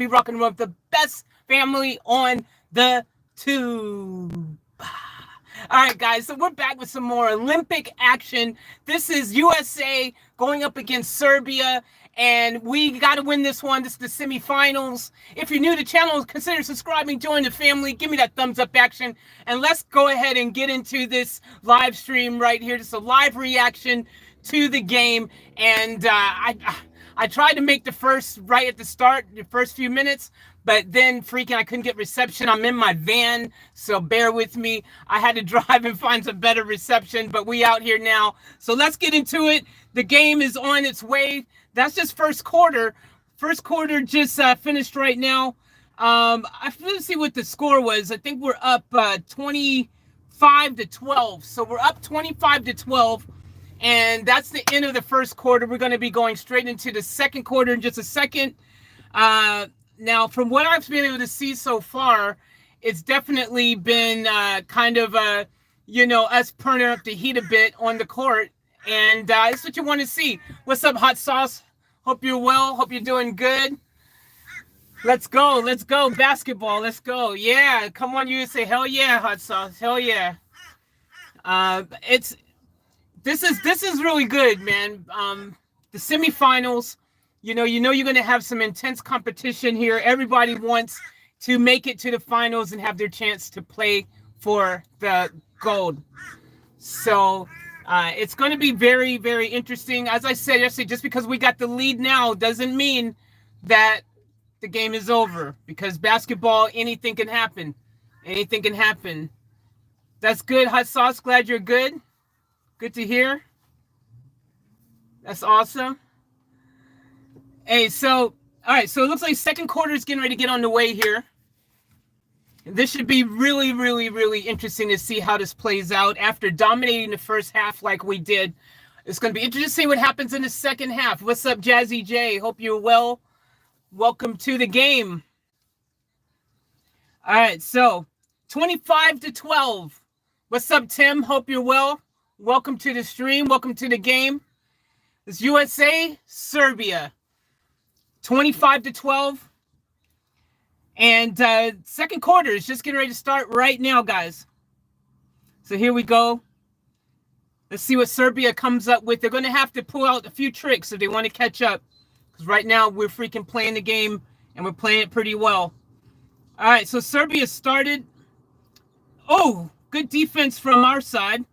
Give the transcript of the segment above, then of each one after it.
be rocking with the best family on the tube. All right, guys, so we're back with some more Olympic action. This is USA going up against Serbia, and we got to win this one. This is the semifinals. If you're new to the channel, consider subscribing, join the family, give me that thumbs up action, and let's go ahead and get into this live stream right here. Just a live reaction to the game, and I tried to make the first right at the start, the first few minutes, but then freaking I couldn't get reception. I'm in my van, so bear with me. I had to drive and find some better reception, but we out here now. So let's get into it. The game is on its way. That's just first quarter. First quarter just finished right now. Let's see what the score was. I think we're up 25-12. So we're up 25-12. And that's the end of the first quarter. We're going to be going straight into the second quarter in just a second. Now, from what I've been able to see so far, it's definitely been kind of, us turning up the heat a bit on the court. And it's what you want to see. What's up, Hot Sauce? Hope you're well. Hope you're doing good. Let's go. Let's go. Basketball. Let's go. Yeah. Come on, you say, hell yeah, Hot Sauce. Hell yeah. This is really good, man. The semifinals, you're going to have some intense competition here. Everybody wants to make it to the finals and have their chance to play for the gold. So it's going to be very, very interesting. As I said yesterday, just because we got the lead now doesn't mean that the game is over, because basketball, anything can happen. Anything can happen. That's good, Hot Sauce. Glad you're good. Good to hear. That's awesome. Hey, all right, so it looks like second quarter is getting ready to get on the way here. This should be really, really, really interesting to see how this plays out after dominating the first half like we did. It's going to be interesting to see what happens in the second half. What's up, Jazzy J? Hope you're well. Welcome to the game. All right, so 25-12. What's up, Tim? Hope you're well. Welcome to the stream. Welcome to the game. It's USA, Serbia. 25-12. And second quarter is just getting ready to start right now, guys. So here we go. Let's see what Serbia comes up with. They're going to have to pull out a few tricks if they want to catch up. Because right now we're freaking playing the game, and we're playing it pretty well. All right, so Serbia started. Oh, good defense from our side.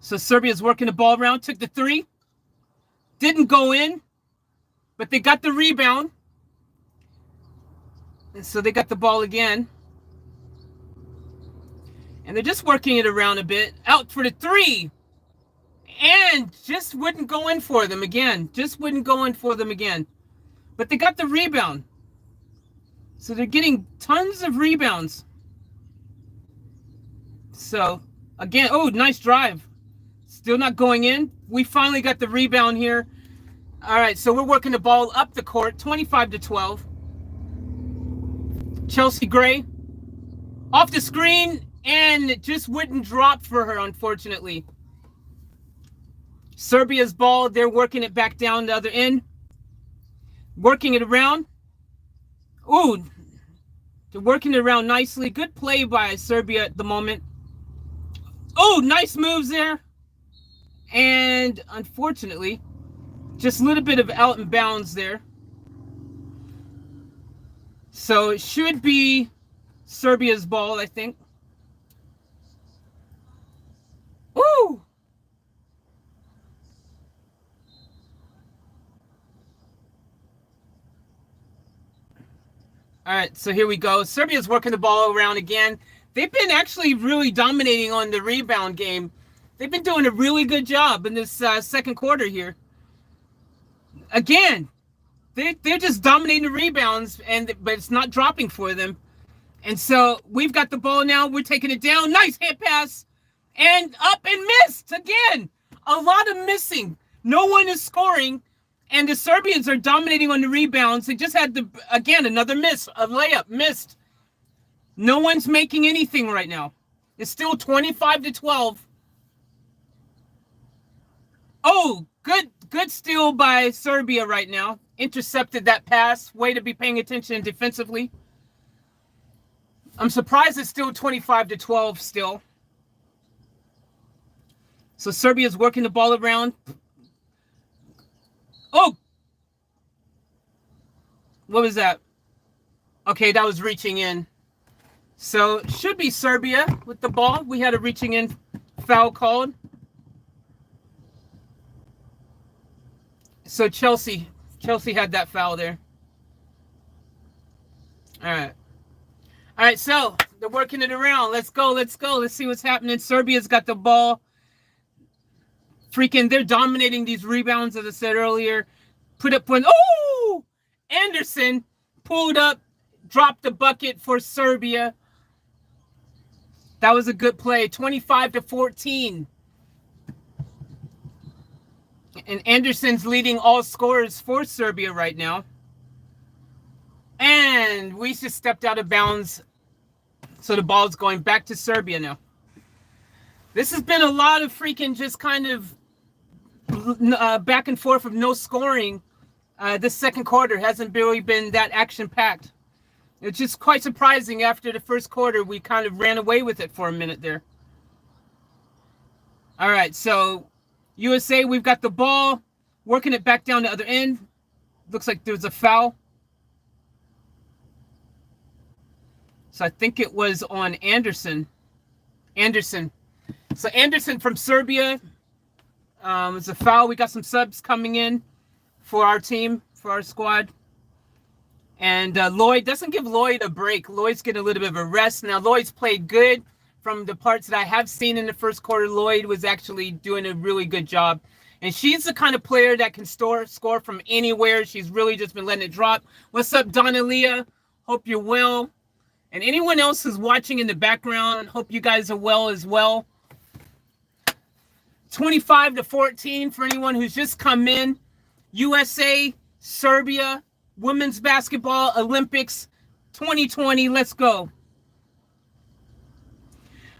So Serbia's working the ball around, took the three. Didn't go in, but they got the rebound. And so they got the ball again. And they're just working it around a bit. Out for the three. And just wouldn't go in for them again. Just wouldn't go in for them again. But they got the rebound. So they're getting tons of rebounds. So, again, oh, nice drive. Still not going in. We finally got the rebound here. All right, so we're working the ball up the court, 25-12. Chelsea Gray off the screen, and it just wouldn't drop for her, unfortunately. Serbia's ball, they're working it back down the other end. Working it around. Ooh, they're working it around nicely. Good play by Serbia at the moment. Oh, nice moves there. And unfortunately, just a little bit of out and bounds there. So it should be Serbia's ball, I think. Woo! All right, so here we go. Serbia's working the ball around again. They've been actually really dominating on the rebound game. They've been doing a really good job in this second quarter here. Again, they're just dominating the rebounds, but it's not dropping for them. And so we've got the ball now. We're taking it down. Nice hand pass. And up and missed again. A lot of missing. No one is scoring. And the Serbians are dominating on the rebounds. They just had, again, another miss. A layup. Missed. No one's making anything right now. It's still 25-12. Oh, Good steal by Serbia right now. Intercepted that pass. Way to be paying attention defensively. I'm surprised it's still 25-12 still. So Serbia's working the ball around. Oh! What was that? Okay, that was reaching in. So should be Serbia with the ball. We had a reaching in foul called. So Chelsea had that foul there. All right, so they're working it around. Let's go. Let's see what's happening. Serbia's got the ball. Freaking, they're dominating these rebounds, as I said earlier. Put up one. Oh! Anderson pulled up, dropped the bucket for Serbia. That was a good play. 25-14. And Anderson's leading all scorers for Serbia right now. And we just stepped out of bounds. So the ball's going back to Serbia now. This has been a lot of freaking just kind of back and forth of no scoring. This second quarter hasn't really been that action-packed. It's just quite surprising after the first quarter. We kind of ran away with it for a minute there. All right, so USA, we've got the ball. Working it back down the other end. Looks like there's a foul. So I think it was on Anderson. So Anderson from Serbia. It's a foul. We got some subs coming in for our team, for our squad. And Lloyd doesn't give Lloyd a break. Lloyd's getting a little bit of a rest. Now, Lloyd's played good. From the parts that I have seen in the first quarter, Lloyd was actually doing a really good job. And she's the kind of player that can score from anywhere. She's really just been letting it drop. What's up, Donalia? Hope you're well. And anyone else who's watching in the background, hope you guys are well as well. 25-14 for anyone who's just come in. USA, Serbia, women's basketball, Olympics 2020. Let's go.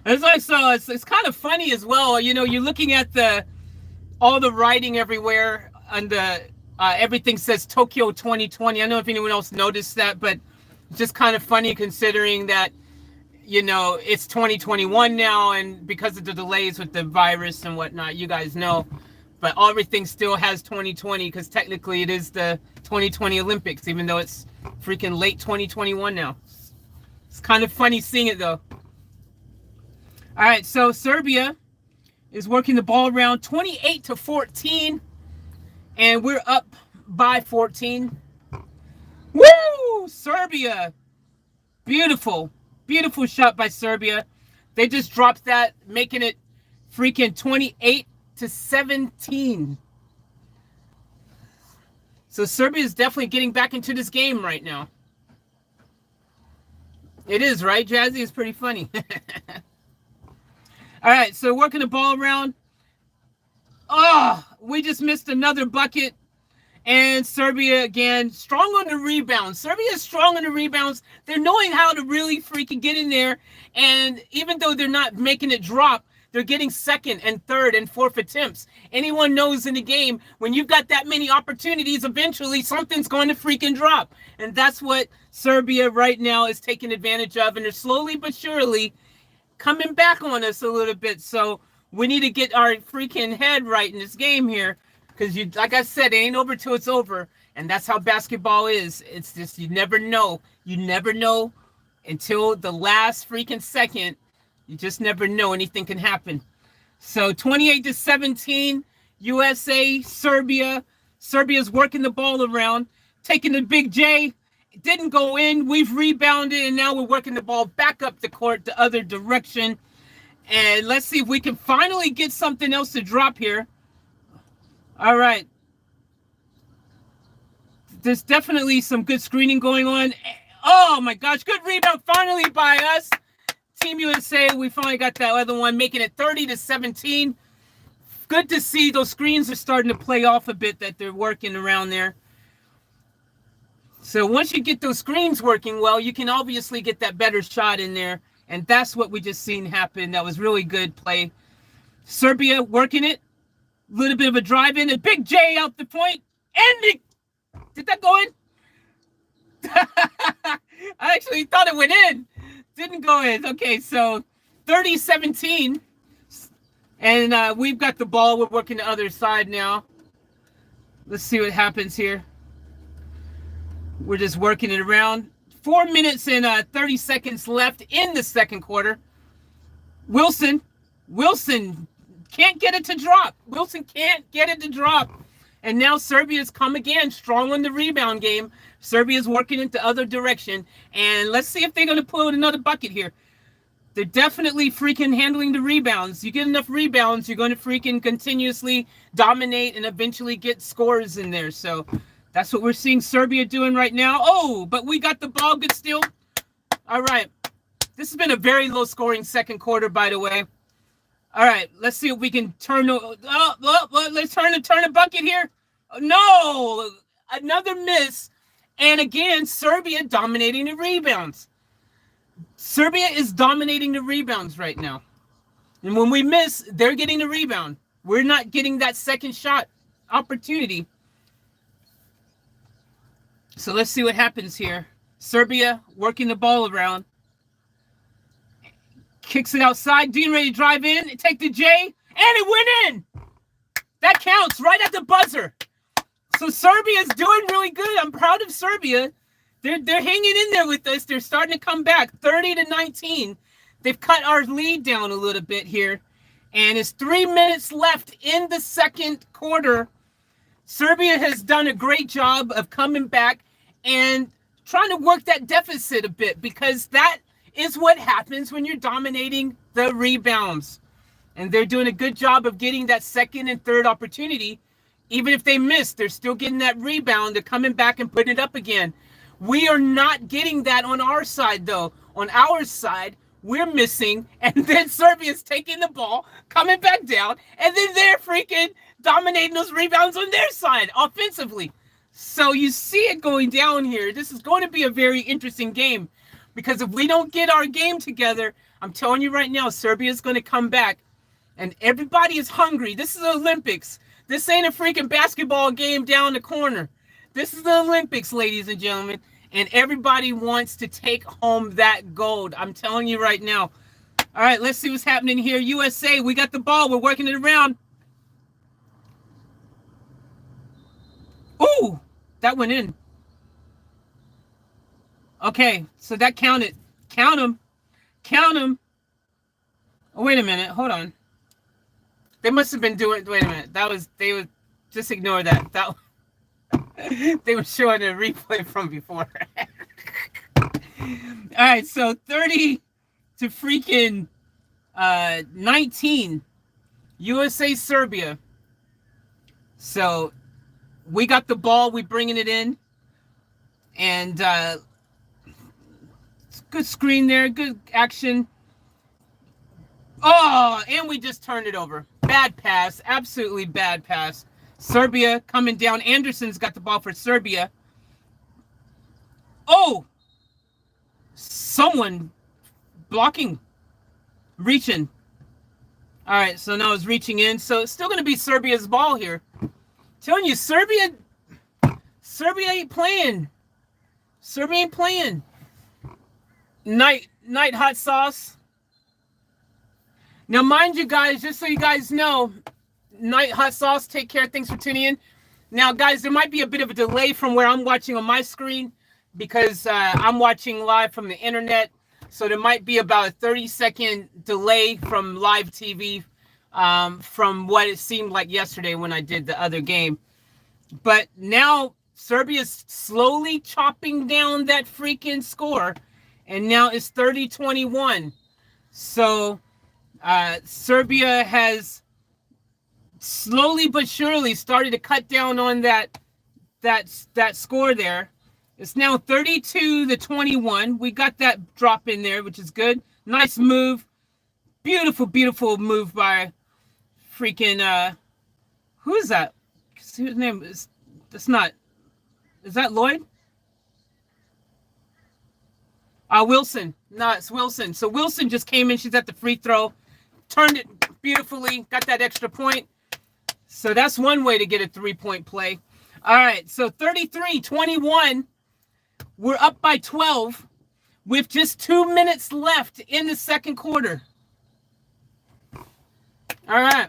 As I saw, it's kind of funny as well. You know, you're looking at all the writing everywhere, and everything says Tokyo 2020. I don't know if anyone else noticed that, but it's just kind of funny considering that, you know, it's 2021 now, and because of the delays with the virus and whatnot, you guys know. But everything still has 2020 because technically it is the 2020 Olympics, even though it's freaking late 2021 now. It's kind of funny seeing it, though. All right, so Serbia is working the ball around 28-14, and we're up by 14. Woo! Serbia. Beautiful. Beautiful shot by Serbia. They just dropped that, making it freaking 28-17. So Serbia is definitely getting back into this game right now. It is, right, Jazzy? It's pretty funny. All right, so working the ball around. Oh, we just missed another bucket. And Serbia, again, strong on the rebounds. Serbia is strong on the rebounds. They're knowing how to really freaking get in there. And even though they're not making it drop, they're getting second and third and fourth attempts. Anyone knows in the game, when you've got that many opportunities, eventually something's going to freaking drop. And that's what Serbia right now is taking advantage of. And they're slowly but surely coming back on us a little bit. So we need to get our freaking head right in this game here. Because, like I said, it ain't over till it's over. And that's how basketball is. It's just, you never know. You never know until the last freaking second. You just never know. Anything can happen. So 28-17, USA, Serbia. Serbia's working the ball around. Taking the big J. It didn't go in. We've rebounded. And now we're working the ball back up the court the other direction. And let's see if we can finally get something else to drop here. All right. There's definitely some good screening going on. Oh, my gosh. Good rebound finally by us. Team USA, we finally got that other one, making it 30-17. Good to see those screens are starting to play off a bit, that they're working around there. So once you get those screens working well, you can obviously get that better shot in there. And that's what we just seen happen. That was really good play. Serbia working it. little bit of a drive in. A big J out the point. And did that go in? I actually thought it went in. Didn't go in. Okay, so 30-17. And we've got the ball. We're working the other side now. Let's see what happens here. We're just working it around. 4 minutes and 30 seconds left in the second quarter. Wilson can't get it to drop. Wilson can't get it to drop. And now Serbia's come again, strong on the rebound game. Serbia's working it the other direction. And let's see if they're going to pull another bucket here. They're definitely freaking handling the rebounds. You get enough rebounds, you're going to freaking continuously dominate and eventually get scores in there. So that's what we're seeing Serbia doing right now. Oh, but we got the ball. Good steal. All right. This has been a very low-scoring second quarter, by the way. All right. Let's see if we can turn. Let's turn a bucket here. No, another miss. And again, Serbia dominating the rebounds. Serbia is dominating the rebounds right now. And when we miss, they're getting the rebound. We're not getting that second shot opportunity. So let's see what happens here. Serbia working the ball around. Kicks it outside. Dean ready to drive in. Take the J. And it went in. That counts right at the buzzer. So Serbia is doing really good. I'm proud of Serbia. They're hanging in there with us. They're starting to come back. 30-19. They've cut our lead down a little bit here. And it's 3 minutes left in the second quarter. Serbia has done a great job of coming back and trying to work that deficit a bit, because that is what happens when you're dominating the rebounds. And they're doing a good job of getting that second and third opportunity. Even if they miss, they're still getting that rebound. They're coming back and putting it up again. We are not getting that on our side, though. On our side, we're missing, and then Serbia's taking the ball, coming back down, and then they're freaking dominating those rebounds on their side offensively. So you see it going down here. This is going to be a very interesting game, because if we don't get our game together, I'm telling you right now, Serbia is going to come back, and everybody is hungry. This is the Olympics. This ain't a freaking basketball game down the corner. This is the Olympics, ladies and gentlemen, and everybody wants to take home that gold. I'm telling you right now. All right, let's see what's happening here. USA, we got the ball. We're working it around. Ooh, that went in. Okay, so that counted. Count them. Count them. Oh, wait a minute. Hold on. They must have been doing. Wait a minute. They would just ignore that. They were showing a replay from before. All right, so 30 to freaking 19. USA Serbia. So we got the ball. We bringing it in. And good screen there. Good action. Oh, and we just turned it over. Bad pass. Absolutely bad pass. Serbia coming down. Anderson's got the ball for Serbia. Oh! Someone blocking. Reaching. All right, so now it's reaching in. So it's still going to be Serbia's ball here. Telling you, Serbia ain't playing. Serbia ain't playing. Night hot sauce. Now, mind you guys, just so you guys know, Night hot sauce, take care. Thanks for tuning in. Now, guys, there might be a bit of a delay from where I'm watching on my screen, because I'm watching live from the internet. So there might be about a 30-second delay from live TV from what it seemed like yesterday when I did the other game. But now Serbia's slowly chopping down that freaking score. And now it's 30-21. So Serbia has slowly but surely started to cut down on that score there. It's now 32-21. We got that drop in there, which is good. Nice move. Beautiful, beautiful move by freaking who is that? Whose name is that's not is that Lloyd? Wilson. No, it's Wilson. So Wilson just came in. She's at the free throw. Turned it beautifully. Got that extra point. So that's one way to get a 3-point play. All right, so 33-21. We're up by 12 with just 2 minutes left in the second quarter. All right,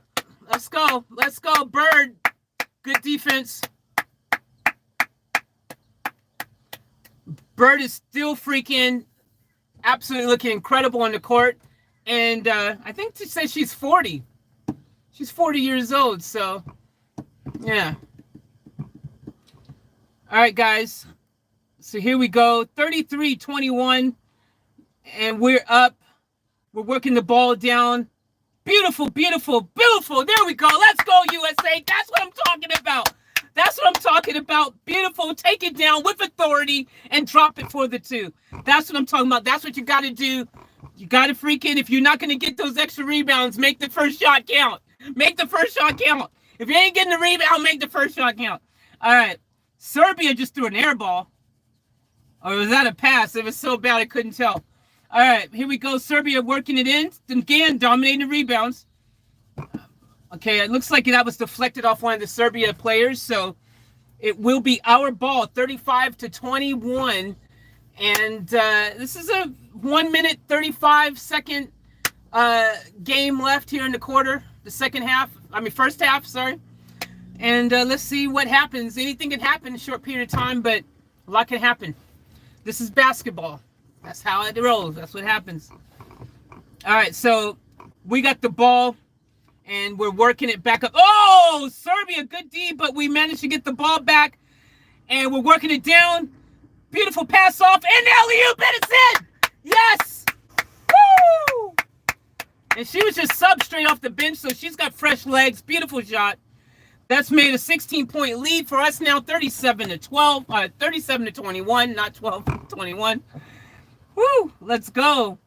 let's go. Let's go, Bird. Good defense. Bird is still freaking absolutely looking incredible on the court. And I think she says she's 40. She's 40 years old, so yeah. All right, guys. So here we go, 33-21, and we're up. We're working the ball down. Beautiful, beautiful, beautiful. There we go. Let's go, USA. That's what I'm talking about. That's what I'm talking about. Beautiful. Take it down with authority and drop it for the 2. That's what I'm talking about. That's what you got to do. You got to freaking, if you're not going to get those extra rebounds, make the first shot count. Make the first shot count. If you ain't getting the rebound, make the first shot count. All right. Serbia just threw an air ball. Or was that a pass? It was so bad I couldn't tell. All right, here we go. Serbia working it in. Again, dominating the rebounds. Okay, it looks like that was deflected off one of the Serbia players. So it will be our ball, 35-21. And this is a 1 minute, 35-second game left here in the quarter. The first half, sorry. And let's see what happens. Anything can happen in a short period of time, but a lot can happen. This is basketball. That's how it rolls. That's what happens. All right, so we got the ball, and we're working it back up. Oh, Serbia, good D, but we managed to get the ball back, and we're working it down. Beautiful pass off, and the alley-oop, and it's in! Yes! Woo! And she was just subbed straight off the bench, so she's got fresh legs. Beautiful shot. That's made a 16-point lead for us now, 37-12, 37-21, not 12-21. Woo! Let's go.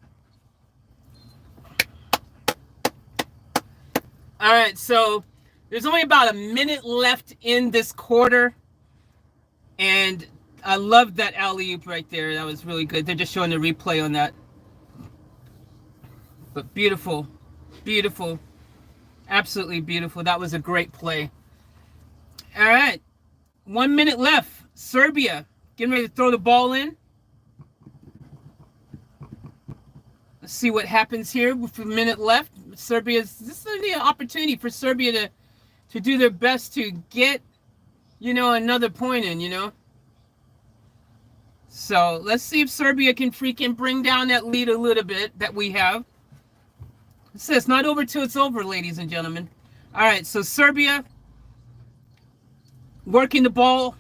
All right, so there's only about a minute left in this quarter, and I love that alley-oop right there. That was really good. They're just showing the replay on that. But beautiful, beautiful, absolutely beautiful. That was a great play. All right, 1 minute left. Serbia getting ready to throw the ball in. Let's see what happens here with a minute left. This is the opportunity for Serbia to do their best to get, another point in, So let's see if Serbia can freaking bring down that lead a little bit that we have. It says not over till it's over, ladies and gentlemen. All right, so Serbia working the ball.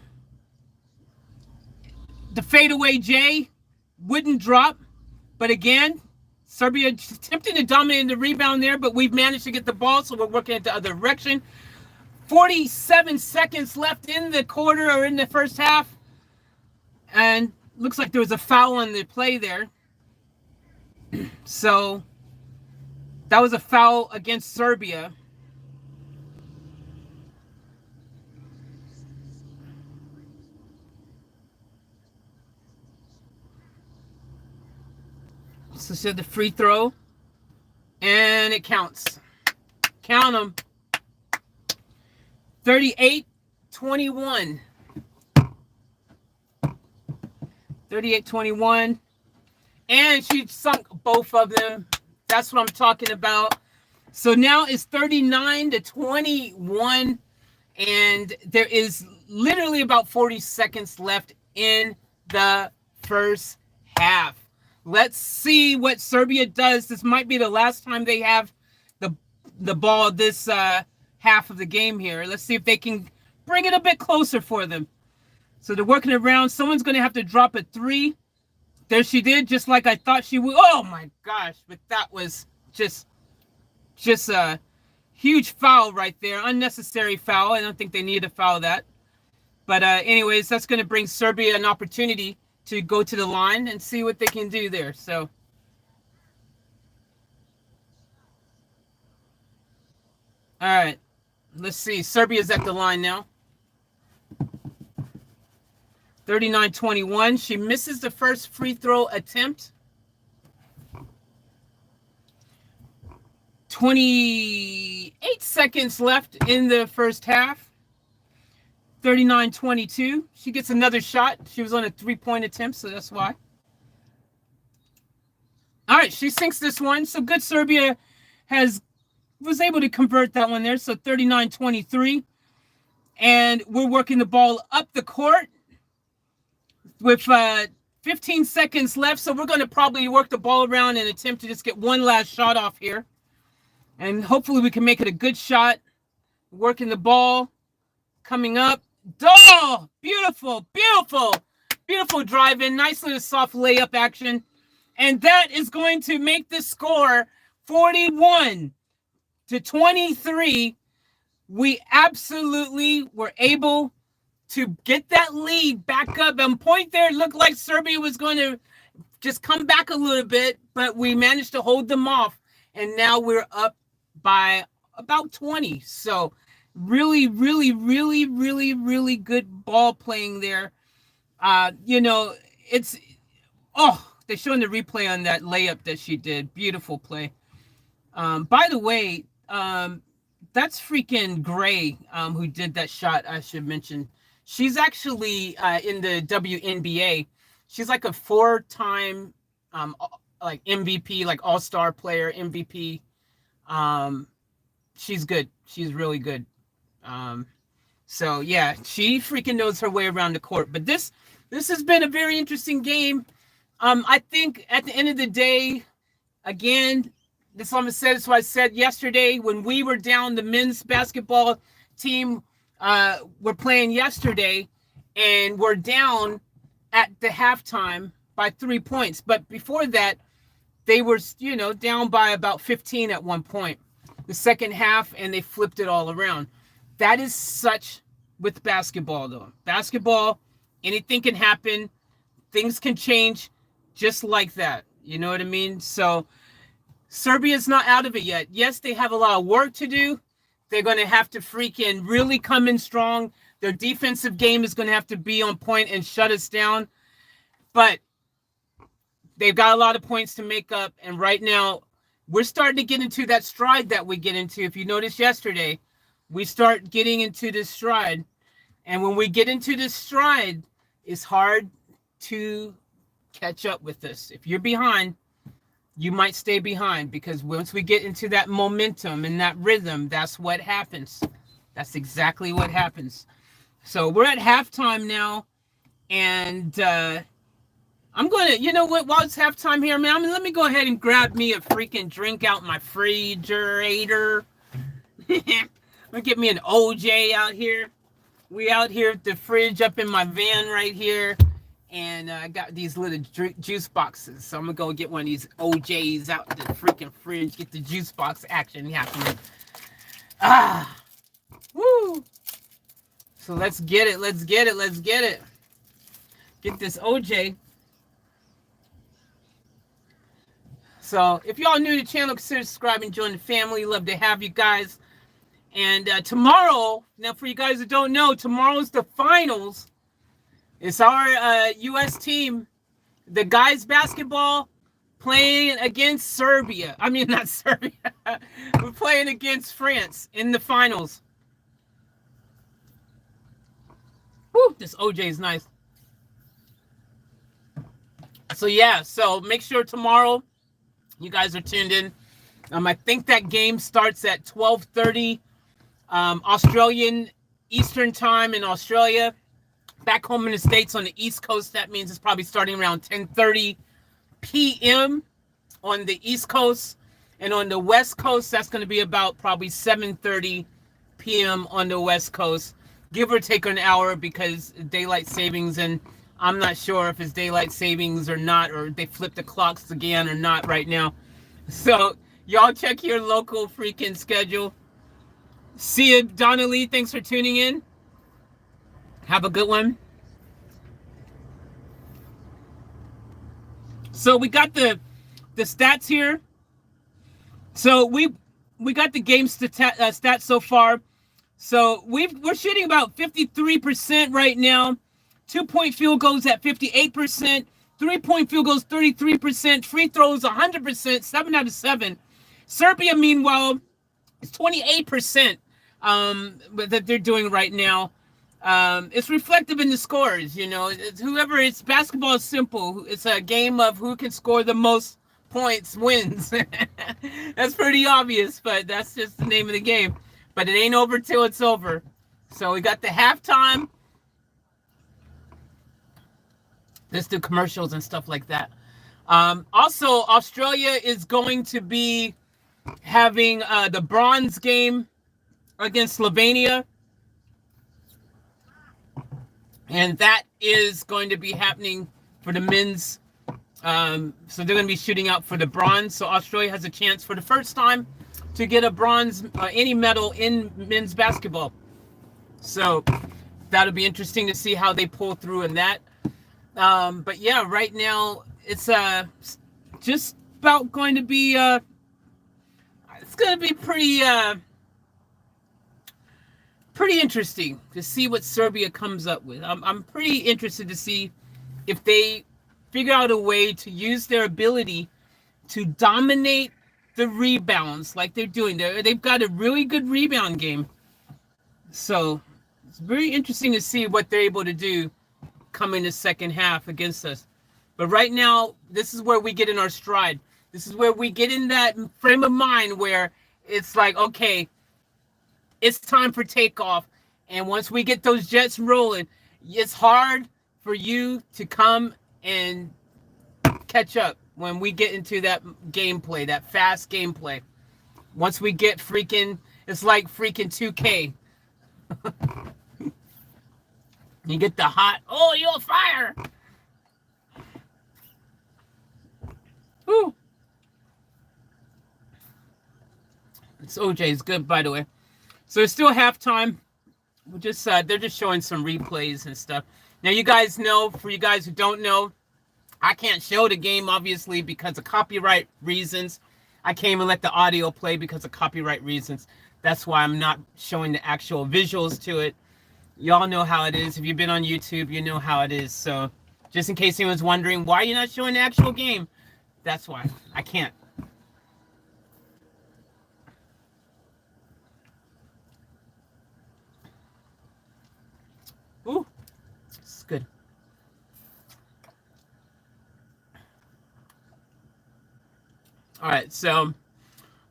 The fadeaway J wouldn't drop, but again, Serbia attempting to dominate the rebound there, but we've managed to get the ball, so we're working it the other direction. 47 seconds left in the quarter or in the first half, and looks like there was a foul on the play there. So that was a foul against Serbia. So the free throw, and it counts. Count them. 38-21. 38-21. And she sunk both of them. That's what I'm talking about. So now it's 39-21. And there is literally about 40 seconds left in the first half. Let's see what Serbia does. This might be the last time they have the ball this half of the game here. Let's see if they can bring it a bit closer for them. So they're working around. Someone's going to have to drop a 3. There she did, just like I thought she would. Oh, my gosh. But that was just a huge foul right there. Unnecessary foul. I don't think they need to foul that. But anyways, that's going to bring Serbia an opportunity to go to the line and see what they can do there. So all right, let's see. Serbia's at the line now. 39-21. She misses the first free throw attempt. 28 seconds left in the first half. 39-22. She gets another shot. She was on a 3-point attempt, so that's why. All right, she sinks this one. So good. Serbia was able to convert that one there. So 39-23. And we're working the ball up the court with 15 seconds left. So we're going to probably work the ball around and attempt to just get one last shot off here. And hopefully we can make it a good shot. Working the ball. Coming up. Oh, beautiful, beautiful, beautiful drive in. Nice little soft layup action. And that is going to make the score 41-23. We absolutely were able to get that lead back up. At one point there, it looked like Serbia was going to just come back a little bit, but we managed to hold them off. And now we're up by about 20. So really, really, really, really, really good ball playing there. They're showing the replay on that layup that she did. Beautiful play. By the way, that's freaking Gray, who did that shot, I should mention. She's actually in the WNBA. She's like a 4-time like MVP, like all-star player, MVP. She's good. She's really good. So yeah, she freaking knows her way around the court. But this has been a very interesting game. I think at the end of the day, again, this is what I said yesterday when we were down. The men's basketball team were playing yesterday, and we're down at the halftime by 3 points. But before that, they were down by about 15 at one point. The second half, and they flipped it all around. That is such with basketball, though. Basketball, anything can happen. Things can change just like that. You know what I mean? So Serbia's not out of it yet. Yes, they have a lot of work to do. They're going to have to freaking really come in strong. Their defensive game is going to have to be on point and shut us down. But they've got a lot of points to make up. And right now, we're starting to get into that stride that we get into. If you noticed yesterday, we start getting into this stride. And when we get into this stride, it's hard to catch up with us. If you're behind, you might stay behind, because once we get into that momentum and that rhythm, that's what happens. That's exactly what happens. So we're at halftime now. And I'm going to, while it's halftime here, man, let me go ahead and grab me a freaking drink out my refrigerator. I'm going to get me an OJ out here. We out here at the fridge up in my van right here. And I got these little juice boxes. So I'm going to go get one of these OJs out the freaking fridge. Get the juice box action happening. Woo. So let's get it. Let's get it. Let's get it. Get this OJ. So if y'all new to the channel, consider subscribing, join the family. Love to have you guys. And tomorrow, now for you guys that don't know, tomorrow's the finals. It's our U.S. team, the guys basketball, playing against Serbia. I mean, not Serbia. We're playing against France in the finals. Woo, this OJ is nice. So, yeah, so make sure tomorrow you guys are tuned in. I think that game starts at 12:30 Australian Eastern time in Australia. Back home in the States on the East Coast, that means it's probably starting around 10:30 p.m. on the East Coast. And on the West Coast, that's going to be about probably 7:30 p.m. on the West Coast. Give or take an hour, because daylight savings, and I'm not sure if it's daylight savings or not, or they flip the clocks again or not right now. So y'all check your local freaking schedule. See you, Donna Lee. Thanks for tuning in. Have a good one. So we got the stats here. So we got the game stats so far. So we're shooting about 53% right now. 2-point field goals at 58%. 3-point field goals 33%. Free throws 100%. 7 out of 7. Serbia, meanwhile, is 28% that they're doing right now. It's reflective in the scores. Whoever it's basketball is simple. It's a game of who can score the most points wins. That's pretty obvious, but that's just the name of the game. But it ain't over till it's over. So we got the halftime. Let's do commercials and stuff like that. Also, Australia is going to be having the bronze game against Slovenia. And that is going to be happening for the men's. So they're going to be shooting out for the bronze. So Australia has a chance for the first time to get a bronze, any medal in men's basketball. So that'll be interesting to see how they pull through in that. But yeah, right now it's just about going to be it's going to be pretty interesting to see what Serbia comes up with. I'm pretty interested to see if they figure out a way to use their ability to dominate the rebounds like they're doing. They've got a really good rebound game. So it's very interesting to see what they're able to do coming the second half against us. But right now, this is where we get in our stride. This is where we get in that frame of mind where it's like, okay, it's time for takeoff. And once we get those jets rolling, it's hard for you to come and catch up when we get into that gameplay, that fast gameplay. Once we get freaking, it's like freaking 2K. You get the hot, oh, you're on fire. Woo. It's OJ's good, by the way. So it's still halftime. We're just they're just showing some replays and stuff. Now you guys know, for you guys who don't know, I can't show the game obviously because of copyright reasons. I can't even let the audio play because of copyright reasons. That's why I'm not showing the actual visuals to it. Y'all know how it is. If you've been on YouTube, you know how it is. So just in case anyone's wondering why you're not showing the actual game, that's why I can't. Ooh, it's good. All right, so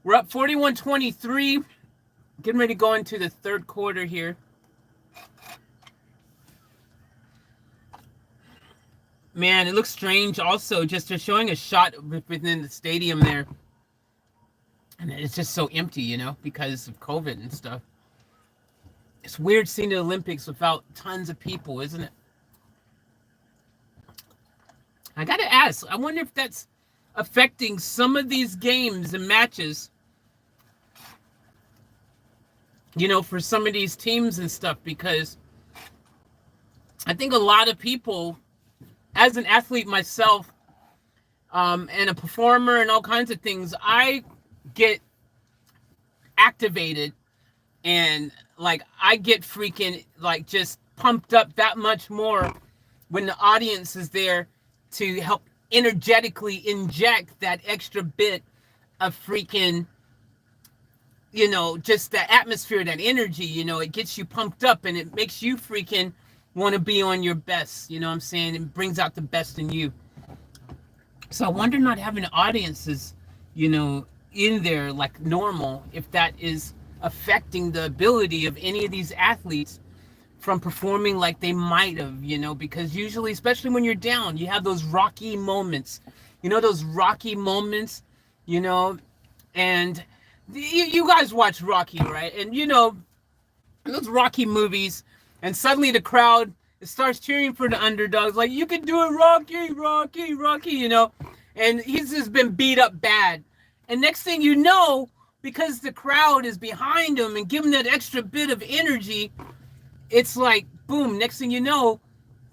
we're up 41-23. Getting ready to go into the third quarter here. Man, it looks strange also, just they're showing a shot within the stadium there. And it's just so empty, because of COVID and stuff. It's weird seeing the Olympics without tons of people, isn't it? I got to ask, I wonder if that's affecting some of these games and matches, for some of these teams and stuff, because I think a lot of people, as an athlete myself, and a performer and all kinds of things, I get activated and I get freaking just pumped up that much more when the audience is there to help energetically inject that extra bit of freaking, just the atmosphere, that energy, it gets you pumped up and it makes you freaking want to be on your best, what I'm saying? It brings out the best in you. So I wonder, not having audiences, in there like normal, if that is affecting the ability of any of these athletes from performing like they might have, because usually, especially when you're down, you have those rocky moments, and you guys watch Rocky, right? And those Rocky movies, and suddenly the crowd starts cheering for the underdogs, like, you can do it, Rocky, Rocky, Rocky, and he's just been beat up bad. And next thing you know, because the crowd is behind him and giving that extra bit of energy, it's like, boom, next thing you know,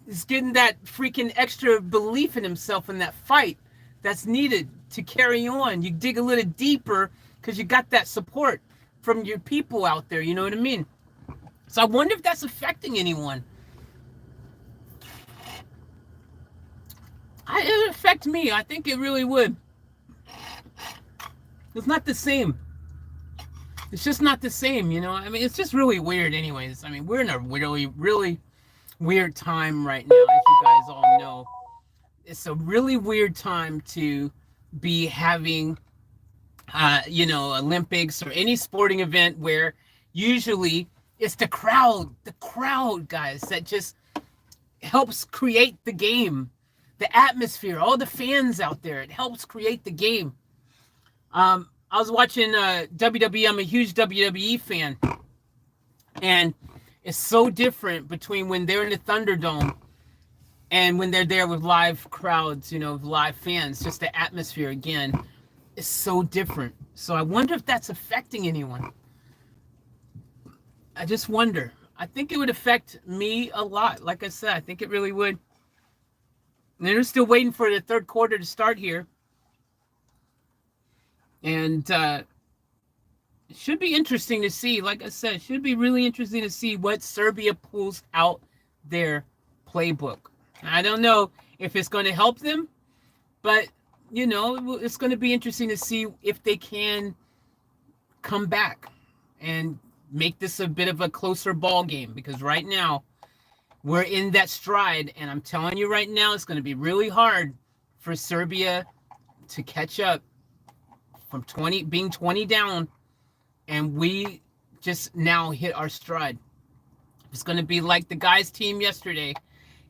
he's getting that freaking extra belief in himself in that fight that's needed to carry on. You dig a little deeper because you got that support from your people out there, you know what I mean? So I wonder if that's affecting anyone. It would affect me. I think it really would. It's not the same. It's just not the same, you know. I mean, it's just really weird, anyways. I mean, we're in a really, really weird time right now, as you guys all know. It's a really weird time to be having, Olympics or any sporting event where usually it's the crowd, guys, that just helps create the game, the atmosphere, all the fans out there. It helps create the game. I was watching WWE. I'm a huge WWE fan, and it's so different between when they're in the Thunderdome and when they're there with live crowds, live fans. Just the atmosphere again is so different. So I wonder if that's affecting anyone. I just wonder. I think it would affect me a lot. Like I said, I think it really would. And they're still waiting for the third quarter to start here. And it should be interesting to see. Like I said, it should be really interesting to see what Serbia pulls out their playbook. I don't know if it's going to help them, but, it's going to be interesting to see if they can come back and make this a bit of a closer ball game, because right now we're in that stride, and I'm telling you right now, it's going to be really hard for Serbia to catch up from being 20 down, and we just now hit our stride. It's going to be like the guys' team yesterday,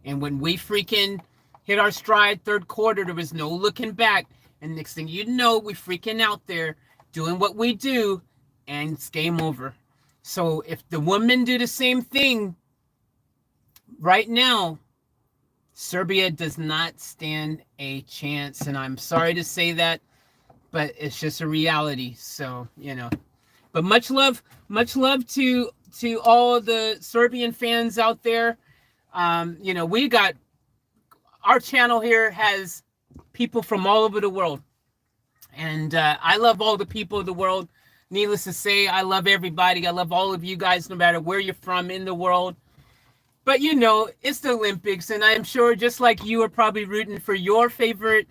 and when we freaking hit our stride third quarter, there was no looking back, and next thing you know, we freaking out there doing what we do, and it's game over. So if the women do the same thing right now, Serbia does not stand a chance, and I'm sorry to say that, but it's just a reality. So, but much love to all the Serbian fans out there. We got, our channel here has people from all over the world, and I love all the people of the world. Needless to say, I love everybody. I love all of you guys, no matter where you're from in the world. But it's the Olympics, and I'm sure just like you are probably rooting for your favorite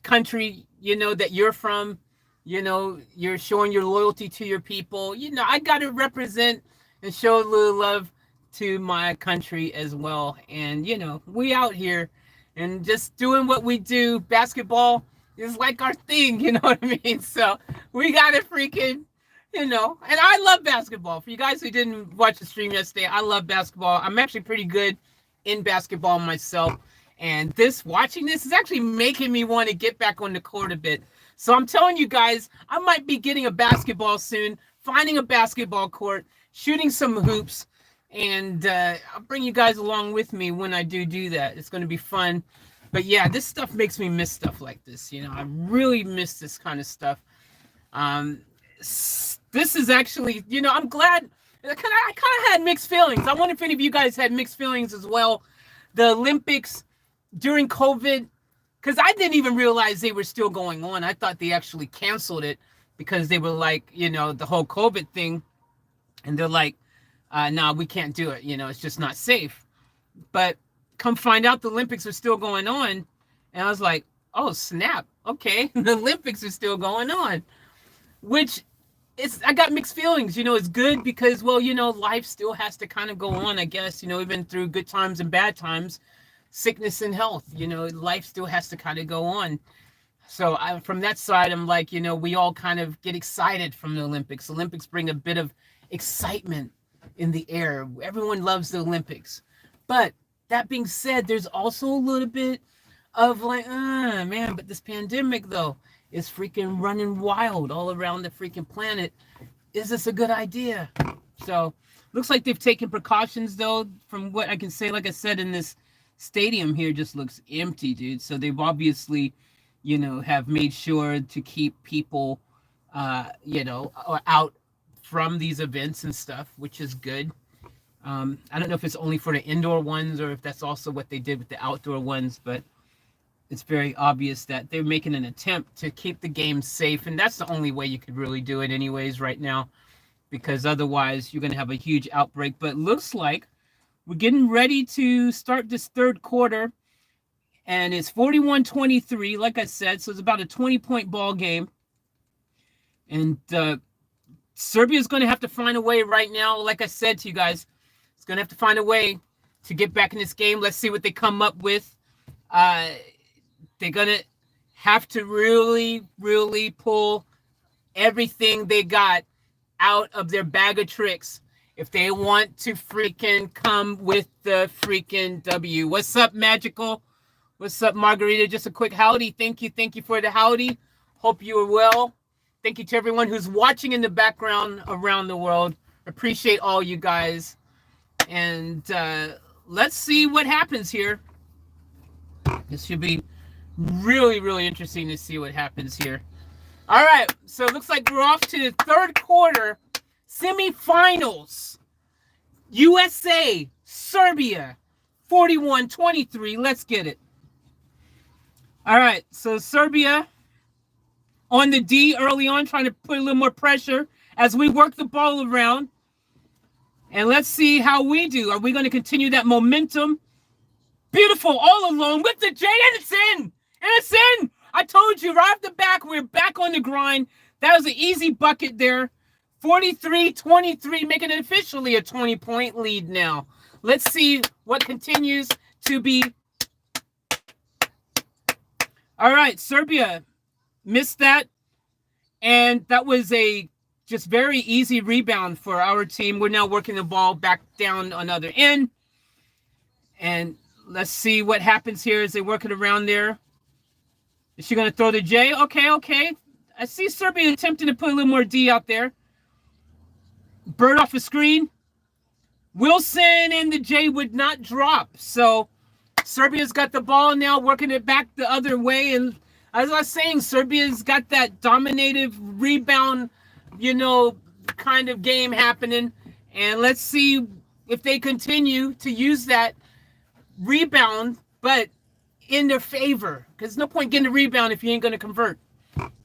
country, that you're from. You're showing your loyalty to your people. I got to represent and show a little love to my country as well. And, we out here and just doing what we do. Basketball is like our thing, you know what I mean? So we got to freaking, and I love basketball. For you guys who didn't watch the stream yesterday, I love basketball. I'm actually pretty good in basketball myself. And watching this is actually making me want to get back on the court a bit. So I'm telling you guys, I might be getting a basketball soon, finding a basketball court, shooting some hoops, and I'll bring you guys along with me when I do that. It's going to be fun. But yeah, this stuff makes me miss stuff like this. I really miss this kind of stuff. This is actually, I'm glad. I kind of had mixed feelings. I wonder if any of you guys had mixed feelings as well. The Olympics during COVID, because I didn't even realize they were still going on. I thought they actually canceled it because they were like, the whole COVID thing. And they're like, no, we can't do it. It's just not safe. But come find out the Olympics are still going on. And I was like, oh, snap. Okay, the Olympics are still going on. Which I got mixed feelings. It's good because, well, life still has to kind of go on, I guess, even through good times and bad times, sickness and health, life still has to kind of go on. So from that side, I'm like, we all kind of get excited from the Olympics. Olympics bring a bit of excitement in the air. Everyone loves the Olympics. But that being said, there's also a little bit of like, man, but this pandemic, though, is freaking running wild all around the freaking planet. Is this a good idea? So looks like they've taken precautions, though, from what I can say. Like I said, in this stadium here just looks empty, dude. So they've obviously, have made sure to keep people, out from these events and stuff, which is good. I don't know if it's only for the indoor ones or if that's also what they did with the outdoor ones, but it's very obvious that they're making an attempt to keep the game safe. And that's the only way you could really do it anyways right now, because otherwise you're going to have a huge outbreak. But it looks like we're getting ready to start this third quarter, and it's 41-23, like I said, so it's about a 20-point ball game. And Serbia's going to have to find a way right now. Like I said to you guys, it's going to have to find a way to get back in this game. Let's see what they come up with. They're going to have to really, really pull everything they got out of their bag of tricks if they want to freaking come with the freaking W. What's up, Magical? What's up, Margarita? Just a quick howdy. Thank you for the howdy. Hope you are well. Thank you to everyone who's watching in the background around the world. Appreciate all you guys. And let's see what happens here. This should be really, really interesting to see what happens here. All right, so it looks like we're off to the third quarter semifinals. USA, Serbia, 41-23. Let's get it. All right, so Serbia on the D early on, trying to put a little more pressure as we work the ball around. And let's see how we do. Are we going to continue that momentum? Beautiful, all alone with the J, and it's in. And it's in. I told you right off the back, we're back on the grind. That was an easy bucket there. 43-23, making it officially a 20-point lead now. Let's see what continues to be. All right, Serbia missed that. And that was a just very easy rebound for our team. We're now working the ball back down on the other end. And let's see what happens here as they work it around there. Is she going to throw the J? Okay. I see Serbia attempting to put a little more D out there. Bird off the screen. Wilson and the J would not drop. So Serbia's got the ball now, working it back the other way. And as I was saying, Serbia's got that dominative rebound, kind of game happening. And let's see if they continue to use that rebound, but in their favor. Because no point getting the rebound if you ain't going to convert.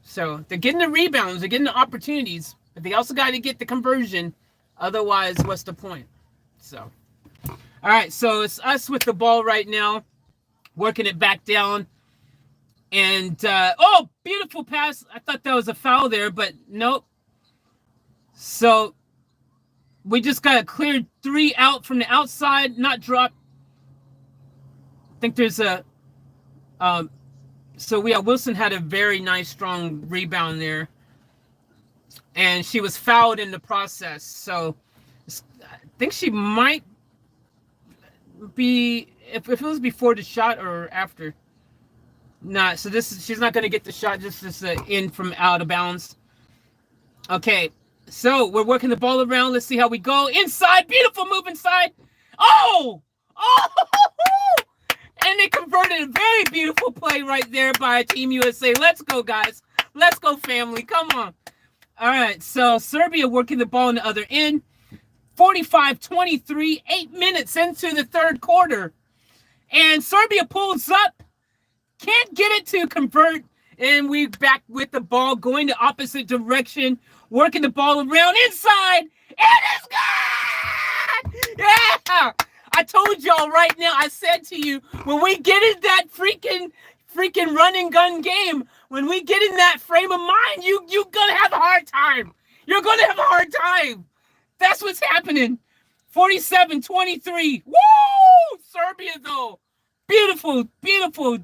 So they're getting the rebounds, they're getting the opportunities, but they also got to get the conversion. Otherwise, what's the point? So, all right, so it's us with the ball right now, working it back down. And, beautiful pass. I thought that was a foul there, but nope. So we just got a clear 3 out from the outside, not drop. I think there's a Wilson had a very nice, strong rebound there. And she was fouled in the process. So I think she might be, if it was before the shot or after. Nah, so she's not going to get the shot, just in from out of bounds. Okay, so we're working the ball around. Let's see how we go. Inside, beautiful move inside. Oh! And they converted a very beautiful play right there by Team USA. Let's go, guys. Let's go, family. Come on. All right, so Serbia working the ball on the other end. 45-23, 8 minutes into the third quarter. And Serbia pulls up. Can't get it to convert. And we back with the ball going the opposite direction. Working the ball around inside. And it's good! Yeah! I told y'all right now, I said to you, when we get in that freaking run and gun game, when we get in that frame of mind, you're going to have a hard time. You're going to have a hard time. That's what's happening. 47-23. Woo! Serbia, though. Beautiful, beautiful,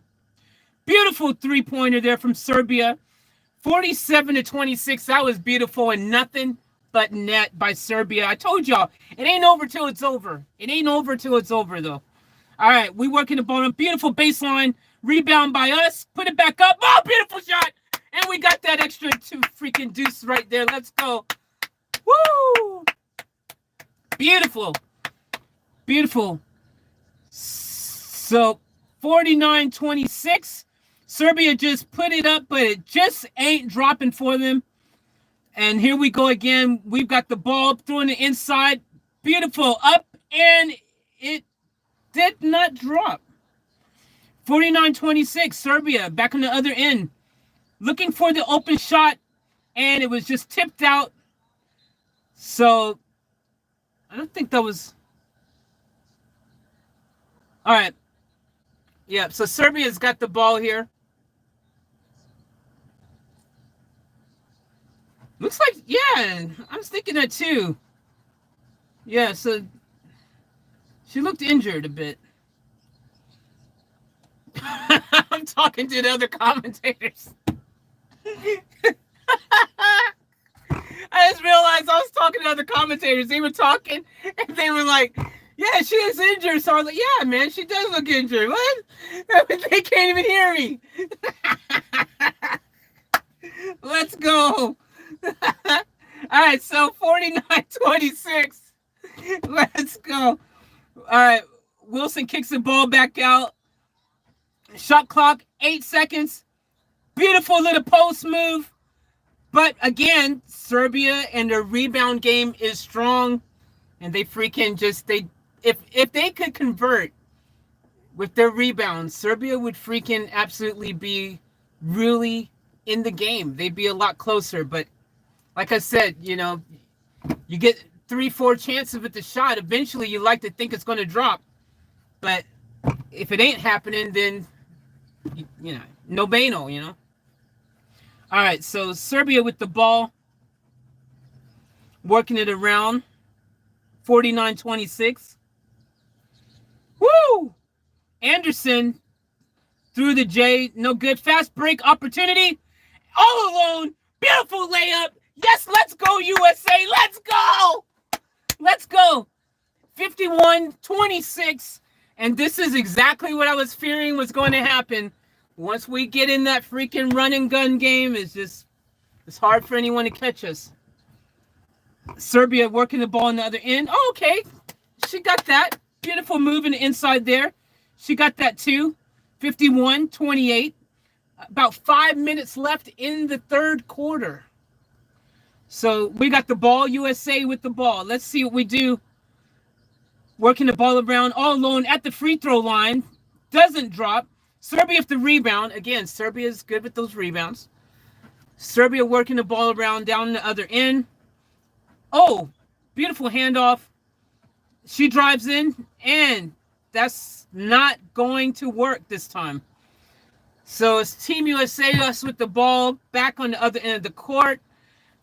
beautiful three-pointer there from Serbia. 47-26. That was beautiful and nothing but net by Serbia. I told y'all, it ain't over till it's over. It ain't over till it's over, though. All right, we working the ball on. Beautiful baseline. Rebound by us. Put it back up. Oh, beautiful shot. And we got that extra 2 freaking deuce right there. Let's go. Woo! Beautiful. Beautiful. So, 49-26. Serbia just put it up, but it just ain't dropping for them. And here we go again. We've got the ball throwing the inside. Beautiful. Up, and it did not drop. 49-26. Serbia back on the other end. Looking for the open shot, and it was just tipped out. So, I don't think that was... All right. Yeah, so Serbia's got the ball here. Looks like, yeah, I was thinking that too. Yeah, so she looked injured a bit. I'm talking to the other commentators. I just realized I was talking to other commentators. They were talking, and they were like, "Yeah, she is injured." So I was like, "Yeah, man, she does look injured." What? They can't even hear me. Let's go. All right, so 49-26. Let's go. All right, Wilson kicks the ball back out. Shot clock, 8 seconds. Beautiful little post move. But again, Serbia and their rebound game is strong. And they freaking just, if they could convert with their rebounds, Serbia would freaking absolutely be really in the game. They'd be a lot closer. But like I said, you get 3-4 chances with the shot. Eventually, you like to think it's going to drop. But if it ain't happening, then, no bueno. All right, so Serbia with the ball, working it around, 49-26. Woo! Anderson through the J, no good. Fast break opportunity, all alone. Beautiful layup. Yes, let's go, USA. Let's go. Let's go. 51-26. And this is exactly what I was fearing was going to happen. Once we get in that freaking run and gun game, it's hard for anyone to catch us. Serbia working the ball on the other end. Oh, okay. She got that. Beautiful move in the inside there. She got that too. 51-28. About 5 minutes left in the third quarter. So we got the ball, USA with the ball. Let's see what we do. Working the ball around all alone at the free throw line. Doesn't drop. Serbia with the rebound. Again, Serbia is good with those rebounds. Serbia working the ball around down the other end. Oh, beautiful handoff. She drives in, and that's not going to work this time. So it's Team USA, us with the ball back on the other end of the court.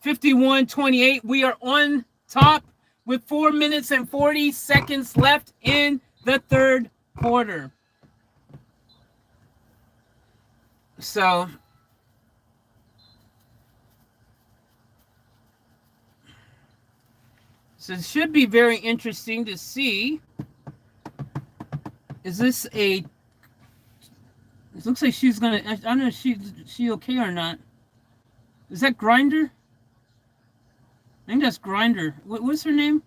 51-28. We are on top with 4 minutes and 40 seconds left in the third quarter. So it should be very interesting to see. Is this a... It looks like she's gonna... I don't know if she okay or not. Is that Grinder? I think that's Grinder. What's her name?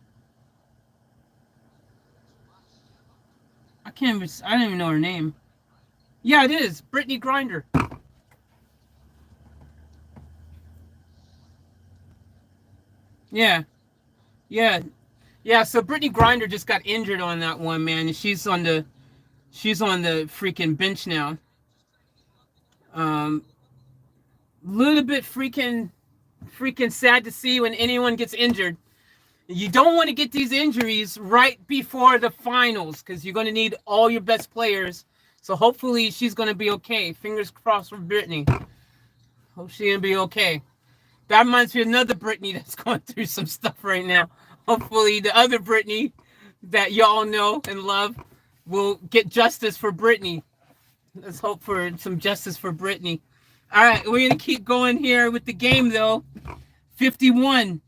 I don't even know her name. Yeah, it is. Brittany Grinder. Yeah. So Brittany Grinder just got injured on that one, man. She's on the freaking bench now. Little bit freaking sad to see when anyone gets injured. You don't want to get these injuries right before the finals because you're going to need all your best players. So hopefully she's going to be okay. Fingers crossed for Brittany. Hope she's going to be okay. That reminds me of another Brittany that's going through some stuff right now. Hopefully the other Brittany that y'all know and love will get justice for Brittany. Let's hope for some justice for Brittany. All right, we're going to keep going here with the game, though. 51-28.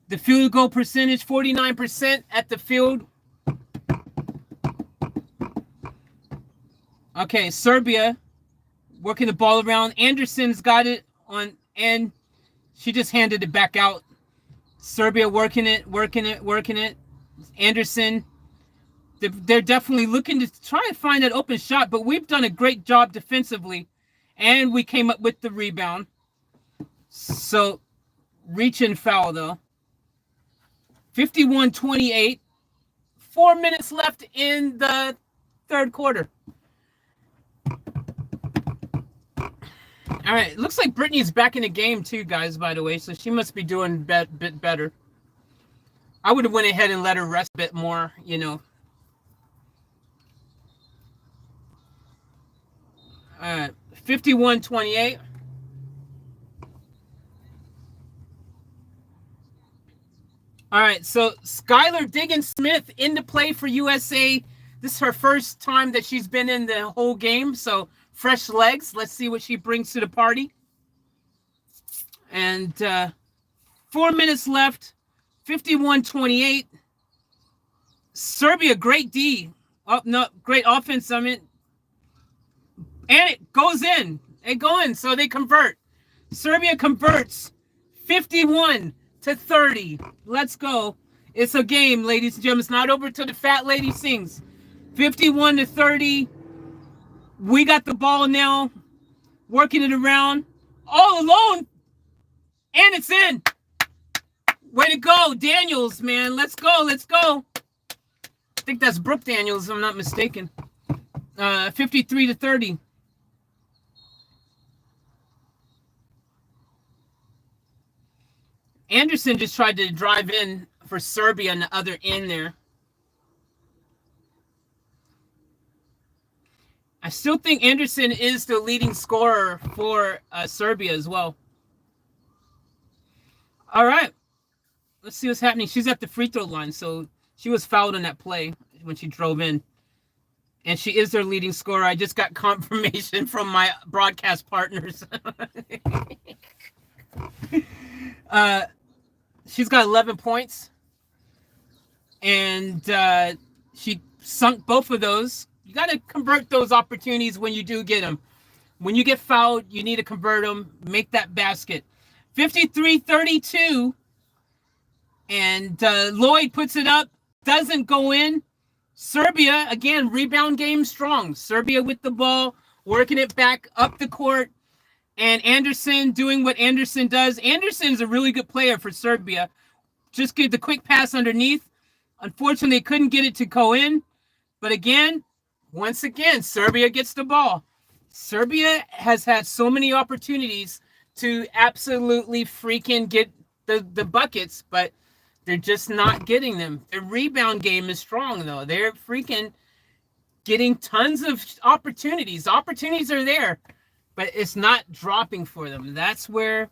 The field goal percentage, 49% at the field. Okay, Serbia working the ball around. Anderson's got it on, and she just handed it back out. Serbia working it. Anderson, they're definitely looking to try and find that open shot, but we've done a great job defensively, and we came up with the rebound. So, reach and foul, though. 51-28. 4 minutes left in the third quarter. All right, looks like Brittany's back in the game too, guys, by the way, so she must be doing a bit better. I would have went ahead and let her rest a bit more, All right, 51-28. All right, so Skylar Diggins-Smith into play for USA. This is her first time that she's been in the whole game, so fresh legs. Let's see what she brings to the party. And 4 minutes left, 51-28. Serbia, great D. Oh, no, great offense. I mean, and it goes in. It goes in, so they convert. Serbia converts 51-30. Let's go. It's a game, ladies and gentlemen. It's not over till the fat lady sings. 51-30. We got the ball now. Working it around. All alone. And it's in. Way to go, Daniels, man. Let's go. Let's go. I think that's Brooke Daniels, if I'm not mistaken. 53-30. Anderson just tried to drive in for Serbia on the other end there. I still think Anderson is the leading scorer for Serbia as well. All right. Let's see what's happening. She's at the free throw line, so she was fouled on that play when she drove in. And she is their leading scorer. I just got confirmation from my broadcast partners. She's got 11 points. And she sunk both of those. You got to convert those opportunities when you do get them. When you get fouled, you need to convert them. Make that basket. 53-32. And Lloyd puts it up. Doesn't go in. Serbia, again, rebound game strong. Serbia with the ball, working it back up the court. And Anderson doing what Anderson does. Anderson's a really good player for Serbia. Just get the quick pass underneath. Unfortunately, couldn't get it to go in. But again, once again, Serbia gets the ball. Serbia has had so many opportunities to absolutely freaking get the buckets, but they're just not getting them. The rebound game is strong, though. They're freaking getting tons of opportunities. Opportunities are there, but it's not dropping for them. That's where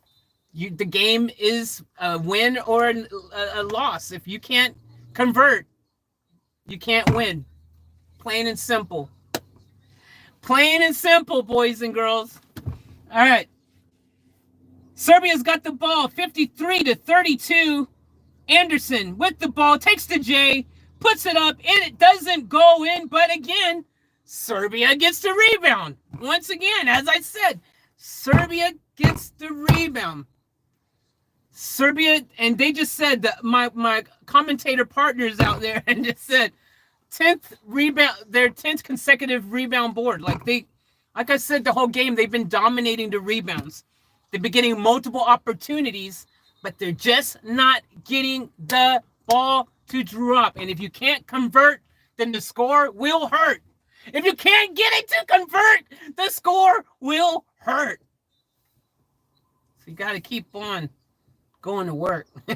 the game is a win or a loss. If you can't convert, you can't win. Plain and simple. Plain and simple, boys and girls. All right. Serbia's got the ball, 53-32. Anderson with the ball, takes the J, puts it up, and it doesn't go in. But again, Serbia gets the rebound. Once again, as I said, Serbia gets the rebound. Serbia, and they just said that my commentator partners out there and just said 10th rebound, their 10th consecutive rebound board. Like I said, the whole game they've been dominating the rebounds. They've been getting multiple opportunities, but they're just not getting the ball to drop. And if you can't convert, then the score will hurt. If you can't get it to convert, the score will hurt. So you got to keep on going to work. All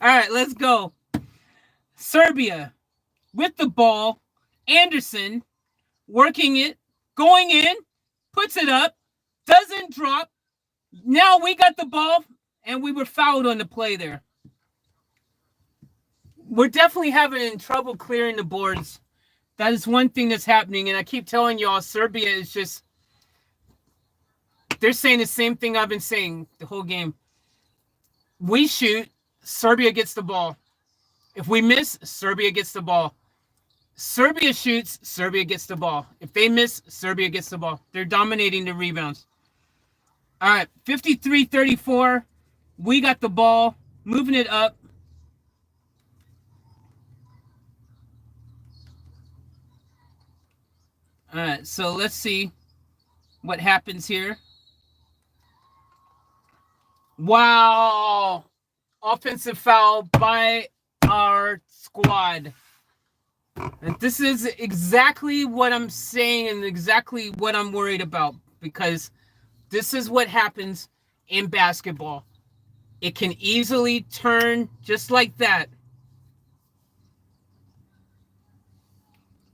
right, let's go. Serbia with the ball. Anderson working it, going in, puts it up, doesn't drop. Now we got the ball, and we were fouled on the play there. We're definitely having trouble clearing the boards. That is one thing that's happening, and I keep telling y'all, Serbia is just, they're saying the same thing I've been saying the whole game. We shoot, Serbia gets the ball. If we miss, Serbia gets the ball. Serbia shoots, Serbia gets the ball. If they miss, Serbia gets the ball. They're dominating the rebounds. All right, 53-34. We got the ball, moving it up. All right, so let's see what happens here. Wow. Offensive foul by our squad. And this is exactly what I'm saying and exactly what I'm worried about, because this is what happens in basketball. It can easily turn just like that.